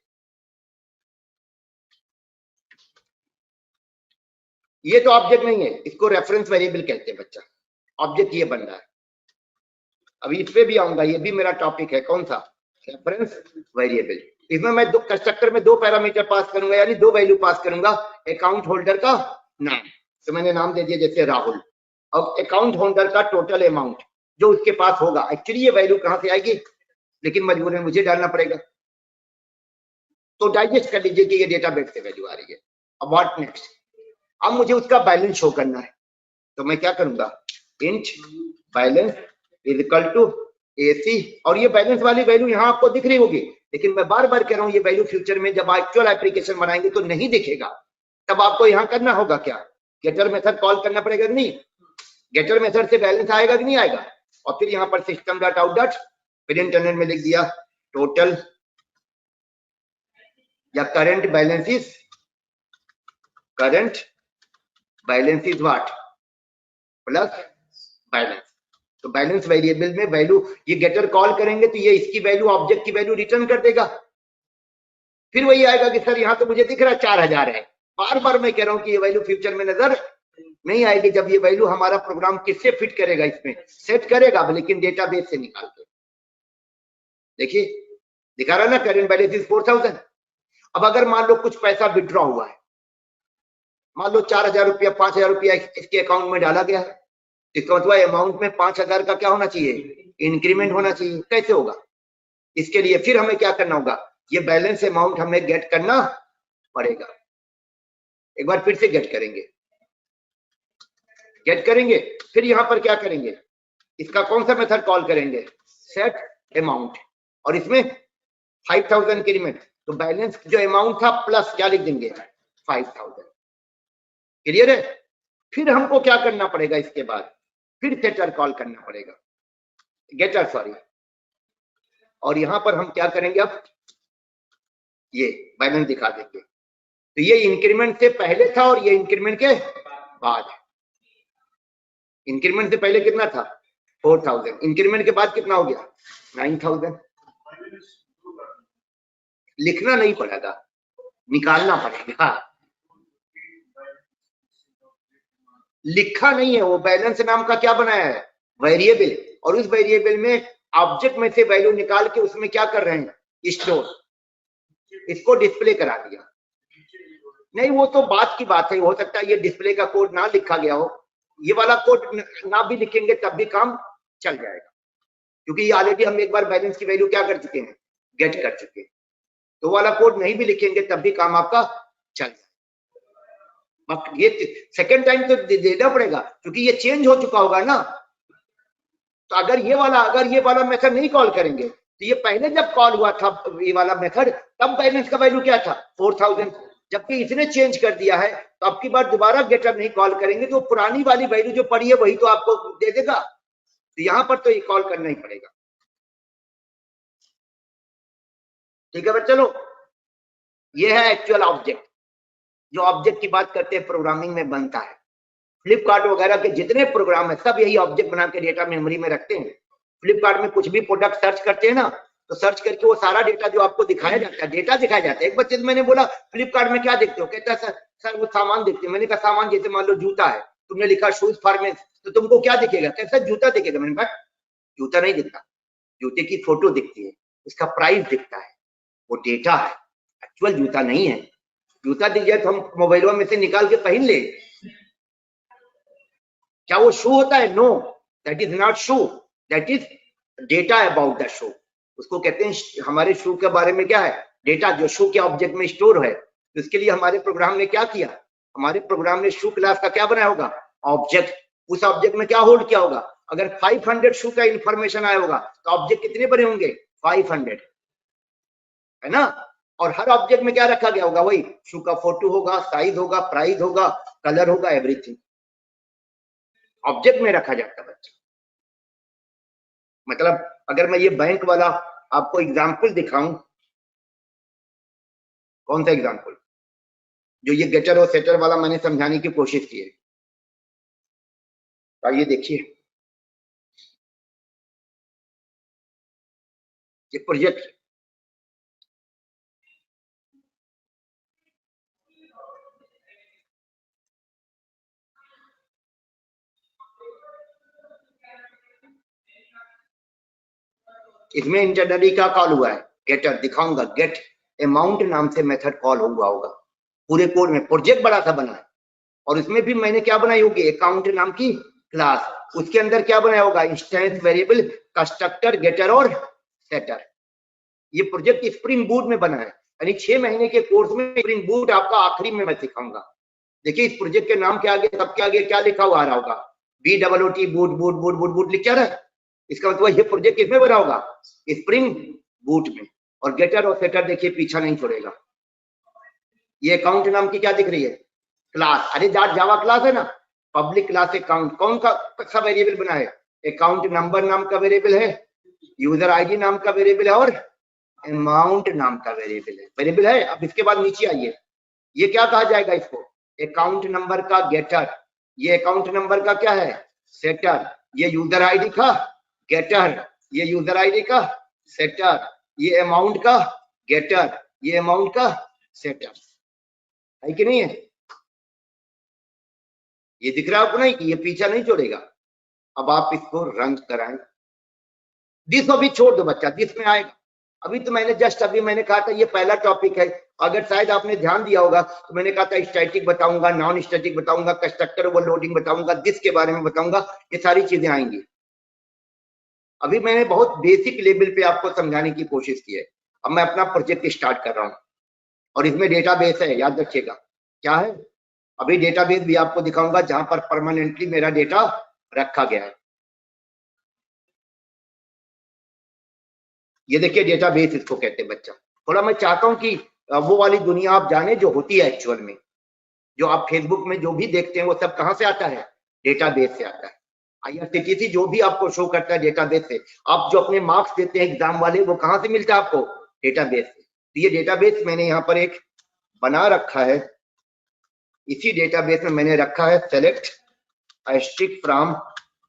ये तो ऑब्जेक्ट नहीं है, इसको रेफरेंस वेरिएबल कहते हैं बच्चा, ऑब्जेक्ट ये बन रहा है। अभी इस पे भी आऊंगा, ये भी मेरा टॉपिक है, कौन सा, रेफरेंस वेरिएबल। इसमें मैं दो कंस्ट्रक्टर में दो पैरामीटर पास करूंगा, यानी दो वैल्यू पास करूंगा, अकाउंट होल्डर का नाम, तो मैंने नाम दे दिया जैसे राहुल, और अकाउंट होल्डर का टोटल अमाउंट जो उसके पास होगा। एक्चुअली ये वैल्यू कहां से आएगी, लेकिन मजबूरन मुझे डालना पड़ेगा, तो डाइजेस्ट कर लीजिए कि ये डेटाबेस से वैल्यू आ रही है। अब व्हाट नेक्स्ट, अब मुझे उसका बैलेंस शो करना है, तो मैं क्या करूंगा, int balance is equal to AC, और ये बैलेंस वाली वैल्यू यहाँ आपको दिख रही होगी, लेकिन मैं बार बार कह रहा हूँ ये वैल्यू फ्यूचर में जब एक्चुअल एप्लीकेशन बनाएंगे तो नहीं दिखेगा, तब आपको यहाँ करना होगा क्या, गेटर मेथड कॉल करना पड़ेगा कि नहीं, गेटर मेथड से बैलेंस आएगा कि नहीं आएगा, और फिर यहाँ पर system dot out dot print में लिख दिया टोटल या current balances, current balances what plus balance. तो बैलेंस वेरिएबल में वैल्यू, ये गेटर कॉल करेंगे तो ये इसकी वैल्यू, ऑब्जेक्ट की वैल्यू रिटर्न कर देगा। फिर वही आएगा कि सर यहाँ तो मुझे दिख रहा है 4000 है, बार बार मैं कह रहा हूँ कि ये वैल्यू फ्यूचर में नजर नहीं आएगी, जब ये वैल्यू हमारा प्रोग्राम किससे फिट करेगा, इसमें सेट करेगा, लेकिन डेटाबेस से निकाल के। देखिए दिखा रहा ना, करंट बैलेंस इज 4000। अब अगर मान लो कुछ पैसा विड्रॉ हुआ है, मान लो 4000 रुपया, 5000 रुपया इसके अकाउंट में डाला गया है, इसका मतलब अमाउंट में 5000 का क्या होना चाहिए, इंक्रीमेंट होना चाहिए। कैसे होगा, इसके लिए फिर हमें क्या करना होगा, ये बैलेंस अमाउंट हमें गेट करना पड़ेगा। एक बार फिर से गेट करेंगे, फिर यहां पर क्या करेंगे, इसका कौन सा मेथड कॉल करेंगे, सेट अमाउंट, और इसमें 5000 इंक्रीमेंट, तो बैलेंस जो अमाउंट था प्लस क्या लिख देंगे 5000। क्लियर है। फिर हमको क्या करना पड़ेगा, इसके बाद फिर सेटर कॉल करना पड़ेगा, गेटर सॉरी, और यहां पर हम क्या करेंगे, अब ये बैलेंस दिखा देंगे। तो ये इंक्रीमेंट से पहले था और ये इंक्रीमेंट के बाद है। इंक्रीमेंट से पहले कितना था 4000, इंक्रीमेंट के बाद कितना हो गया 9000। लिखना नहीं पड़ेगा, निकालना पड़ेगा, लिखा नहीं है, वो बैलेंस नाम का क्या बनाया है वेरिएबल, और उस वेरिएबल में ऑब्जेक्ट में से वैल्यू निकाल के उसमें क्या कर रहे हैं स्टोर, इसको डिस्प्ले करा दिया। नहीं वो तो बात की बात है, हो सकता है ये डिस्प्ले का कोड ना लिखा गया हो, ये वाला कोड ना भी लिखेंगे तब भी काम चल जाएगा, क्योंकि ये ऑलरेडी हम एक बार बैलेंस की वैल्यू क्या कर चुके हैं, गेट कर चुके हैं। तो वाला कोड नहीं भी लिखेंगे तब भी काम आपका चल जाए। ये सेकेंड टाइम तो देना पड़ेगा क्योंकि ये चेंज हो चुका होगा ना। तो अगर ये वाला मेथड नहीं कॉल करेंगे तो ये पहले जब कॉल हुआ था ये वाला मेथड तब बैलेंस का वैल्यू क्या था 4000, जबकि इसने चेंज कर दिया है तो अब की बार दोबारा गेटर नहीं कॉल करेंगे तो पुरानी वाली वैल्यू जो पड़ी है वही तो आपको दे देगा। तो यहां पर तो ये कॉल करना ही पड़ेगा। ठीक है बच्चों, ये है एक्चुअल ऑब्जेक्ट। जो ऑब्जेक्ट की बात करते हैं प्रोग्रामिंग में बनता है। फ्लिपकार्ट वगैरह के जितने प्रोग्राम है सब यही ऑब्जेक्ट बना के डेटा मेमोरी में रखते हैं। फ्लिपकार्ट में कुछ भी प्रोडक्ट सर्च करते हैं ना तो सर्च करके वो सारा डेटा जो आपको दिखाया जाता है डेटा दिखाया जाता है। एक बच्चे से मैंने बोला फ्लिपकार्ट में क्या देखते हो, कहता है सर वो सामान देखते हैं। मैंने कहा सामान जैसे मान लो जूता है, तुमने लिखा शूज फॉर मेंस, तो तुमको क्या दिखेगा, कैसा जूता दिखेगा। मैंने कहा जूता नहीं दिखता, जूते की फोटो दिखती है, उसका प्राइस दिखता है, वो डेटा है, एक्चुअल जूता नहीं है। जूता दिख जाए तो हम मोबाइलों में से निकाल के पहन ले, क्या वो शू होता है? No, that is not shoe, that is data about the shoe. उसको कहते हैं हमारे शू के बारे में क्या है, डेटा, जो शू के ऑब्जेक्ट में स्टोर है। तो इसके लिए हमारे प्रोग्राम ने क्या किया, हमारे प्रोग्राम ने शू क्लास का क्या बनाया होगा, ऑब्जेक्ट। उस ऑब्जेक्ट में क्या होल्ड किया होगा, अगर 500 शू का इंफॉर्मेशन आया होगा तो ऑब्जेक्ट कितने बने होंगे, 500, है ना। और हर ऑब्जेक्ट में क्या रखा गया होगा, वही शू का फोटो होगा, साइज होगा, प्राइस होगा, कलर होगा, एवरीथिंग ऑब्जेक्ट में रखा जाता है बच्चा। मतलब अगर मैं ये बैंक वाला आपको एग्जाम्पल दिखाऊं, कौन सा एग्जाम्पल, जो ये गेटर और सेटर वाला मैंने समझाने की कोशिश की है, आइए देखिए। ये प्रोजेक्ट इसमें इंटरनली क्या कॉल हुआ है, गेटर दिखाऊंगा, गेट अमाउंट नाम से मेथड कॉल हुआ होगा पूरे कोड में। प्रोजेक्ट बड़ा सा बना है और इसमें भी मैंने क्या बनाई होगी, अकाउंट नाम की क्लास, उसके अंदर क्या बनाया होगा, इंस्टेंस वेरिएबल, कंस्ट्रक्टर, गेटर और सेटर। ये प्रोजेक्ट स्प्रिंग बूट में बना है, यानी 6 महीने के कोर्स में स्प्रिंग बूट आपका आखिरी में मैं सिखाऊंगा। देखिए इस प्रोजेक्ट के नाम के आगे, सबके आगे क्या लिखा हुआ आ रहा होगा, BOOT, boot boot boot boot boot लिख क्या रहा है। इसका मतलब ये प्रोजेक्ट किसमें बना होगा, स्प्रिंग बूट में। और गेटर और सेटर देखिए पीछा नहीं छोड़ेगा। ये अकाउंट नाम की क्या दिख रही है, क्लास। अरे जावा क्लास है ना, पब्लिक क्लास अकाउंट। कौन सा वेरिएबल बना है, अकाउंट नंबर नाम का वेरिएबल है, यूजर आईडी नाम का वेरिएबल है और अमाउंट नाम का वेरिएबल है। अब इसके बाद नीचे आइए, ये क्या कहा जाएगा इसको, अकाउंट नंबर का गेटर, ये अकाउंट नंबर का क्या है, सेटर, ये यूजर आईडी का गेटर, ये यूजर आईडी का सेटर, ये अमाउंट का गेटर, ये अमाउंट का सेटर, है कि नहीं है। ये दिख रहा है आपको नहीं कि ये पीछा नहीं छोड़ेगा। अब आप इसको रन कराएं, दिस अभी छोड़ दो बच्चा, दिस में आएगा। अभी तो मैंने जस्ट अभी मैंने कहा था ये पहला टॉपिक है, अगर शायद आपने ध्यान दिया होगा तो मैंने कहा था स्टैटिक बताऊंगा, नॉन स्टैटिक बताऊंगा, कंस्ट्रक्टर ओवरलोडिंग बताऊंगा, दिस के बारे में बताऊंगा, ये सारी चीजें आएंगी। अभी मैंने बहुत बेसिक लेवल पे आपको समझाने की कोशिश की है। अब मैं अपना प्रोजेक्ट स्टार्ट कर रहा हूँ और इसमें डेटाबेस है, याद रखिएगा क्या है। अभी डेटाबेस भी आपको दिखाऊंगा जहां पर परमानेंटली मेरा डेटा रखा गया है। ये देखिए डेटाबेस इसको कहते हैं बच्चा। थोड़ा मैं चाहता हूं कि वो वाली दुनिया आप जाने जो होती है एक्चुअल में, जो आप फेसबुक में जो भी देखते हैं वो सब कहां से आता है, डेटाबेस से आता है। IRCTC जो भी आपको शो करता है डेटाबेस से। आप जो अपने मार्क्स देते हैं एग्जाम वाले वो कहां से मिलता है आपको, डेटाबेस से। तो ये डेटाबेस मैंने यहाँ पर एक बना रखा है, इसी डेटाबेस में मैंने रखा है सेलेक्ट स्ट्रिक फ्रॉम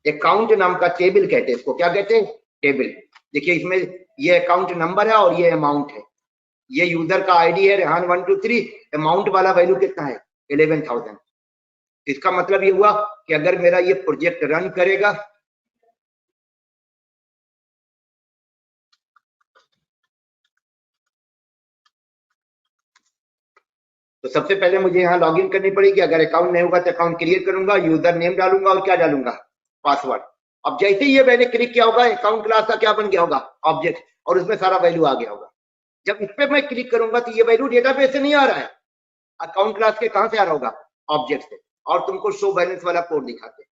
अकाउंट नाम का टेबल कहते हैं इसको, क्या कहते हैं, टेबल। देखिए इसमें ये अकाउंट नंबर है और ये अमाउंट है, ये यूजर का आईडी है रेहान 123, अमाउंट वाला वैल्यू कितना है 11,000। इसका मतलब ये हुआ कि अगर मेरा ये प्रोजेक्ट रन करेगा, तो सबसे पहले मुझे यहाँ लॉगिन करनी पड़ेगी। अगर अकाउंट नहीं होगा तो अकाउंट क्रिएट करूंगा, यूजर नेम डालूंगा और क्या डालूंगा, पासवर्ड। अब जैसे ही ये मैंने क्लिक किया होगा अकाउंट क्लास का क्या बन गया होगा, ऑब्जेक्ट, और उसमें सारा वैल्यू आ गया होगा। जब इस पे मैं क्लिक करूंगा तो ये वैल्यू डेटाबेस से नहीं आ रहा है, अकाउंट क्लास के कहां से आ रहा होगा, ऑब्जेक्ट से। और तुमको शो बैलेंस वाला कोड दिखाते हैं।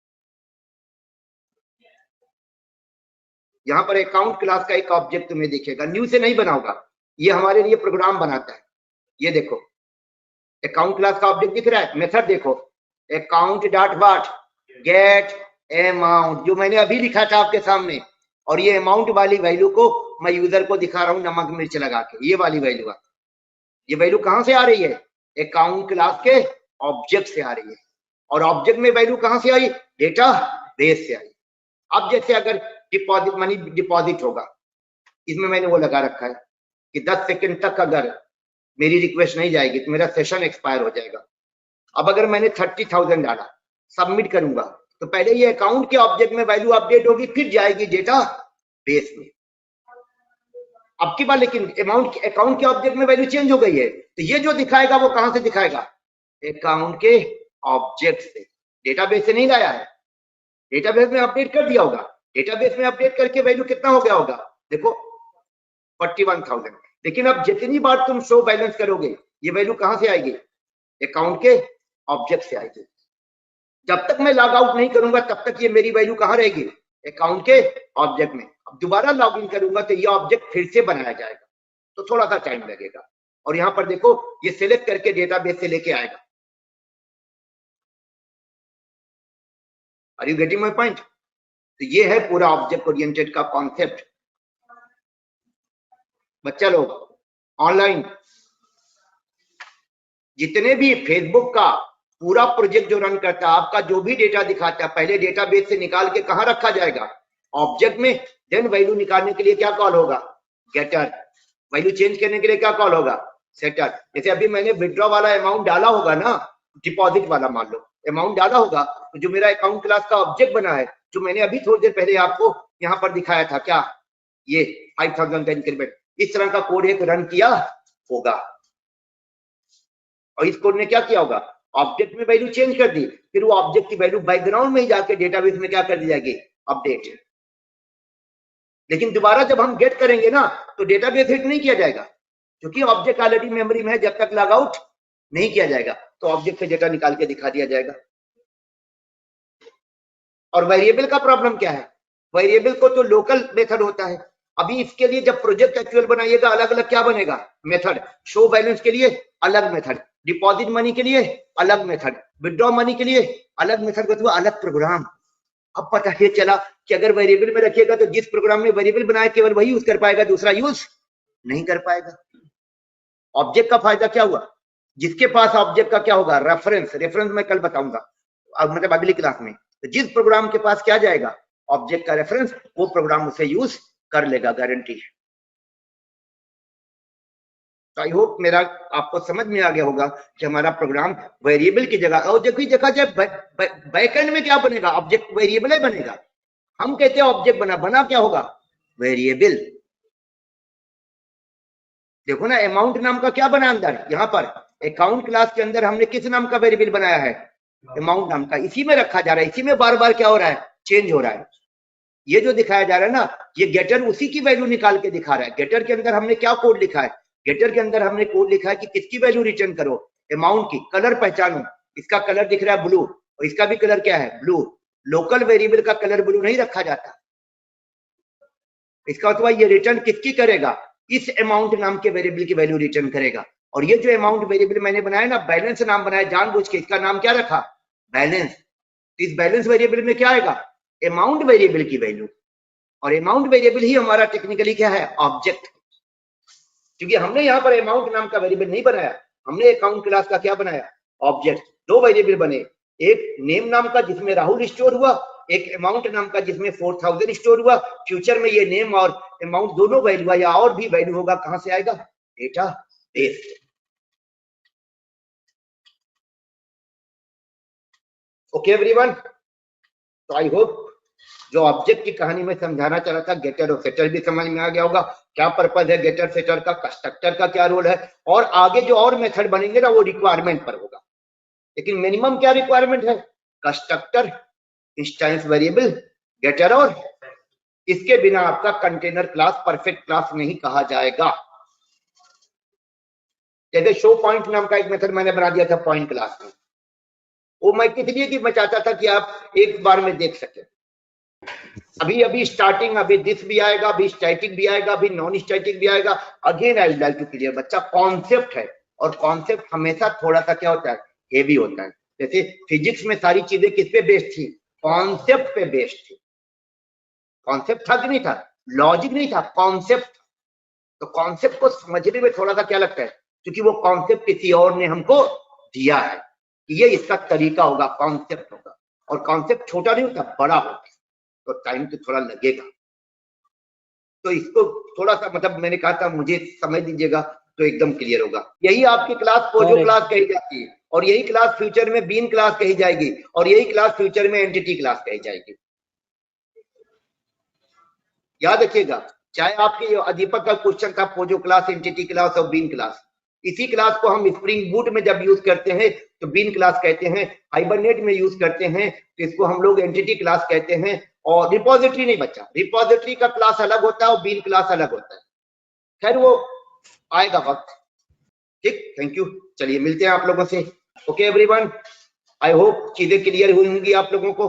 यहाँ पर अकाउंट क्लास का एक ऑब्जेक्ट तुम्हें दिखेगा, न्यू से नहीं बना होगा, ये हमारे लिए प्रोग्राम बनाता है। ये देखो अकाउंट क्लास का ऑब्जेक्ट दिख रहा है, मेथड देखो account dot what get amount, जो मैंने अभी लिखा था आपके सामने। और ये अमाउंट वाली वैल्यू को मैं यूजर को दिखा रहा हूँ नमक मिर्च लगा के, ये वाली वैल्यू है। ये वैल्यू कहां से आ रही है, अकाउंट क्लास के ऑब्जेक्ट से आ रही है। और ऑब्जेक्ट में वैल्यू कहां से आई, डेटा बेस से आई। अब जैसे अगर डिपॉजिट मनी डिपॉजिट होगा, इसमें मैंने वो लगा रखा है कि 10 सेकंड तक अगर मेरी रिक्वेस्ट नहीं जाएगी तो मेरा सेशन एक्सपायर हो जाएगा। अब अगर मैंने 30,000 डाला, सबमिट करूंगा, तो पहले ये अकाउंट के ऑब्जेक्ट में वैल्यू अपडेट होगी, फिर जाएगी डेटा बेस में। अब की बार लेकिन अकाउंट के ऑब्जेक्ट में वैल्यू चेंज हो गई है, तो ये जो दिखाएगा वो कहां से दिखाएगा, अकाउंट के ऑब्जेक्ट से, डेटाबेस से नहीं लाया है। डेटाबेस में अपडेट कर दिया होगा, डेटाबेस में अपडेट करके वैल्यू कितना हो गया होगा, देखो 41,000। लेकिन अब जितनी बार तुम शो बैलेंस करोगे, ये वैल्यू कहां से आएगी, अकाउंट के ऑब्जेक्ट से आएगी। जब तक मैं लॉग आउट नहीं करूंगा तब तक ये मेरी वैल्यू कहां रहेगी, अकाउंट के ऑब्जेक्ट में। अब दोबारा लॉग इन करूंगा तो ये ऑब्जेक्ट फिर से बनाया जाएगा, तो थोड़ा सा टाइम लगेगा। और यहां पर देखो ये सिलेक्ट करके डेटाबेस से लेके आएगा। Are you getting my point? तो ये है पूरा ऑब्जेक्ट ओरिएंटेड का कॉन्सेप्ट। बच्चा लोग ऑनलाइन जितने भी फेसबुक का पूरा प्रोजेक्ट जो रन करता है, आपका जो भी डेटा दिखाता है, पहले डेटाबेस से निकाल के कहां रखा जाएगा, ऑब्जेक्ट में। देन वैल्यू निकालने के लिए क्या कॉल होगा, गेटर। वैल्यू चेंज करने के लिए क्या कॉल होगा, सेटर। जैसे अभी मैंने विड्रॉ वाला अमाउंट डाला होगा ना, डिपॉजिट वाला मान लो अमाउंट डाला होगा, तो जो मेरा अकाउंट क्लास का ऑब्जेक्ट बना है, जो मैंने अभी थोड़ी देर पहले आपको यहाँ पर दिखाया था, क्या ये 5,000 का इंक्रीमेंट, इस तरह का कोड एक रन किया होगा। और इस कोड ने क्या किया होगा, ऑब्जेक्ट में वैल्यू चेंज कर दी, फिर वो ऑब्जेक्ट की वैल्यू बैकग्राउंड में ही जाके डेटाबेस में क्या कर दी जाएगी, अपडेट। लेकिन दोबारा जब हम गेट करेंगे ना, तो डेटाबेस हिट नहीं किया जाएगा, क्योंकि ऑब्जेक्ट ऑलरेडी मेमोरी में है। जब तक लॉग आउट नहीं किया जाएगा तो ऑब्जेक्ट से डेटा निकाल के दिखा दिया जाएगा। और वेरिएबल का प्रॉब्लम क्या है, वेरिएबल को तो लोकल मेथड होता है। अभी इसके लिए जब प्रोजेक्ट एक्चुअल बनाइएगा, अलग अलग क्या बनेगा, मेथड। शो बैलेंस के लिए अलग मेथड, डिपॉजिट मनी के लिए अलग मेथड, विड्रॉ मनी के लिए अलग मेथड, मतलब अलग प्रोग्राम। अब पता ये चला कि अगर वेरिएबल में रखिएगा तो जिस प्रोग्राम में वेरिएबल बनाया केवल वही यूज कर पाएगा, दूसरा यूज नहीं कर पाएगा। ऑब्जेक्ट का फायदा क्या हुआ, जिसके पास ऑब्जेक्ट का क्या होगा, रेफरेंस। रेफरेंस मैं कल बताऊंगा, मतलब अगली क्लास में। तो जिस प्रोग्राम के पास क्या जाएगा, ऑब्जेक्ट का रेफरेंस, वो प्रोग्राम उसे यूज कर लेगा, गारंटी है। तो आई होप मेरा आपको समझ में आ गया होगा कि हमारा प्रोग्राम वेरिएबल की जगह, और जब भी देखा जाए बैकएंड में क्या बनेगा, ऑब्जेक्ट वेरिएबल ही बनेगा। हम कहते हैं ऑब्जेक्ट बना क्या होगा, वेरिएबल। देखो ना, अमाउंट नाम का क्या बना अंदर, यहाँ पर अकाउंट क्लास के अंदर हमने किस नाम का वेरिएबल बनाया है, अमाउंट नाम का। इसी में रखा जा रहा है, इसी में बार बार क्या हो रहा है, चेंज हो रहा है। ये जो दिखाया जा रहा है ना, ये गेटर उसी की वैल्यू निकाल के दिखा रहा है। गेटर के अंदर हमने क्या कोड लिखा है, गेटर के अंदर हमने कोड लिखा है कि किसकी वैल्यू रिटर्न करो, अमाउंट की। कलर पहचानो, इसका कलर दिख रहा है ब्लू, और इसका भी कलर क्या है, ब्लू। लोकल वेरिएबल का कलर ब्लू नहीं रखा जाता। इसका मतलब ये रिटर्न किसकी करेगा, इस अमाउंट नाम के वेरिएबल की वैल्यू रिटर्न करेगा। और ये जो अमाउंट वेरिएबल मैंने बनाया ना, बैलेंस नाम बनाया जानबूझ के, इसका नाम क्या रखा, बैलेंस। इस बैलेंस वेरिएबल में क्या आएगा, अमाउंट वेरिएबल की वैल्यू। और अमाउंट वेरिएबल ही हमारा टेक्निकली क्या है, ऑब्जेक्ट। क्योंकि हमने यहाँ पर अमाउंट नाम का वेरिएबल नहीं बनाया, हमने अकाउंट क्लास का क्या बनाया, ऑब्जेक्ट। दो वेरिएबल बने, एक नेम नाम का जिसमें राहुल स्टोर हुआ, एक अमाउंट नाम का जिसमें 4,000 स्टोर हुआ। फ्यूचर में ये नेम और अमाउंट दोनों वैल्यू या और भी वैल्यू होगा, कहां से आएगा, डेटा बेस। ओके एवरीवन, तो आई होप जो ऑब्जेक्ट की कहानी में समझाना चाह रहा था, गेटर और सेटर भी समझ में आ गया होगा। क्या पर्पज है गेटर सेटर का, कंस्ट्रक्टर का क्या रोल है, और आगे जो और मेथड बनेंगे ना वो रिक्वायरमेंट पर होगा। लेकिन मिनिमम क्या रिक्वायरमेंट है, कंस्ट्रक्टर, इंस्टेंस वेरिएबल, गेटर, और इसके बिना आपका कंटेनर क्लास परफेक्ट क्लास नहीं कहा जाएगा। जैसे शो पॉइंट नाम का एक मेथड मैंने बना दिया था पॉइंट क्लास में, वो मैं किस लिए कि मैं चाहता था कि आप एक बार में देख सके। अभी स्टार्टिंग, अभी दिस भी आएगा, अभी स्टैटिक भी आएगा, अभी नॉन स्टैटिक भी आएगा। Again I like to clear, बच्चा कॉन्सेप्ट है, और कॉन्सेप्ट हमेशा थोड़ा सा क्या होता है, हेवी होता है। जैसे फिजिक्स में सारी चीजें किस पे बेस्ड थी, कॉन्सेप्ट पे बेस्ड थी। कॉन्सेप्ट था कि नहीं था, लॉजिक नहीं था, कॉन्सेप्ट। तो कॉन्सेप्ट को समझने में थोड़ा सा क्या लगता है, क्योंकि वो कॉन्सेप्ट किसी और ने हमको दिया है कि ये इसका तरीका होगा, कॉन्सेप्ट होगा। और कॉन्सेप्ट छोटा नहीं होता, बड़ा होता है, तो टाइम तो थोड़ा लगेगा। तो इसको थोड़ा सा मतलब मैंने कहा था मुझे समझ दीजिएगा तो एकदम क्लियर होगा। यही आपकी क्लास पोजो क्लास कही जाती है, और यही क्लास फ्यूचर में बीन क्लास कही जाएगी, और यही क्लास फ्यूचर में एंटिटी क्लास कही जाएगी। याद रखिएगा, चाहे आपके दीपक का क्वेश्चन था पोजो क्लास, एंटिटी क्लास और बीन क्लास, इसी क्लास को हम स्प्रिंग बूट में जब यूज करते हैं तो बीन क्लास कहते हैं, हाइबरनेट में यूज करते हैं तो इसको हम लोग एंटिटी क्लास कहते हैं। और रिपोजिटरी नहीं बच्चा, रिपोजिटरी का क्लास अलग होता है और बीन क्लास अलग होता है। खैर वो आएगा वक्त, ठीक। थैंक यू, चलिए मिलते हैं आप लोगों से। ओके एवरीवन, आई होप चीजें क्लियर हुई होंगी आप लोगों को।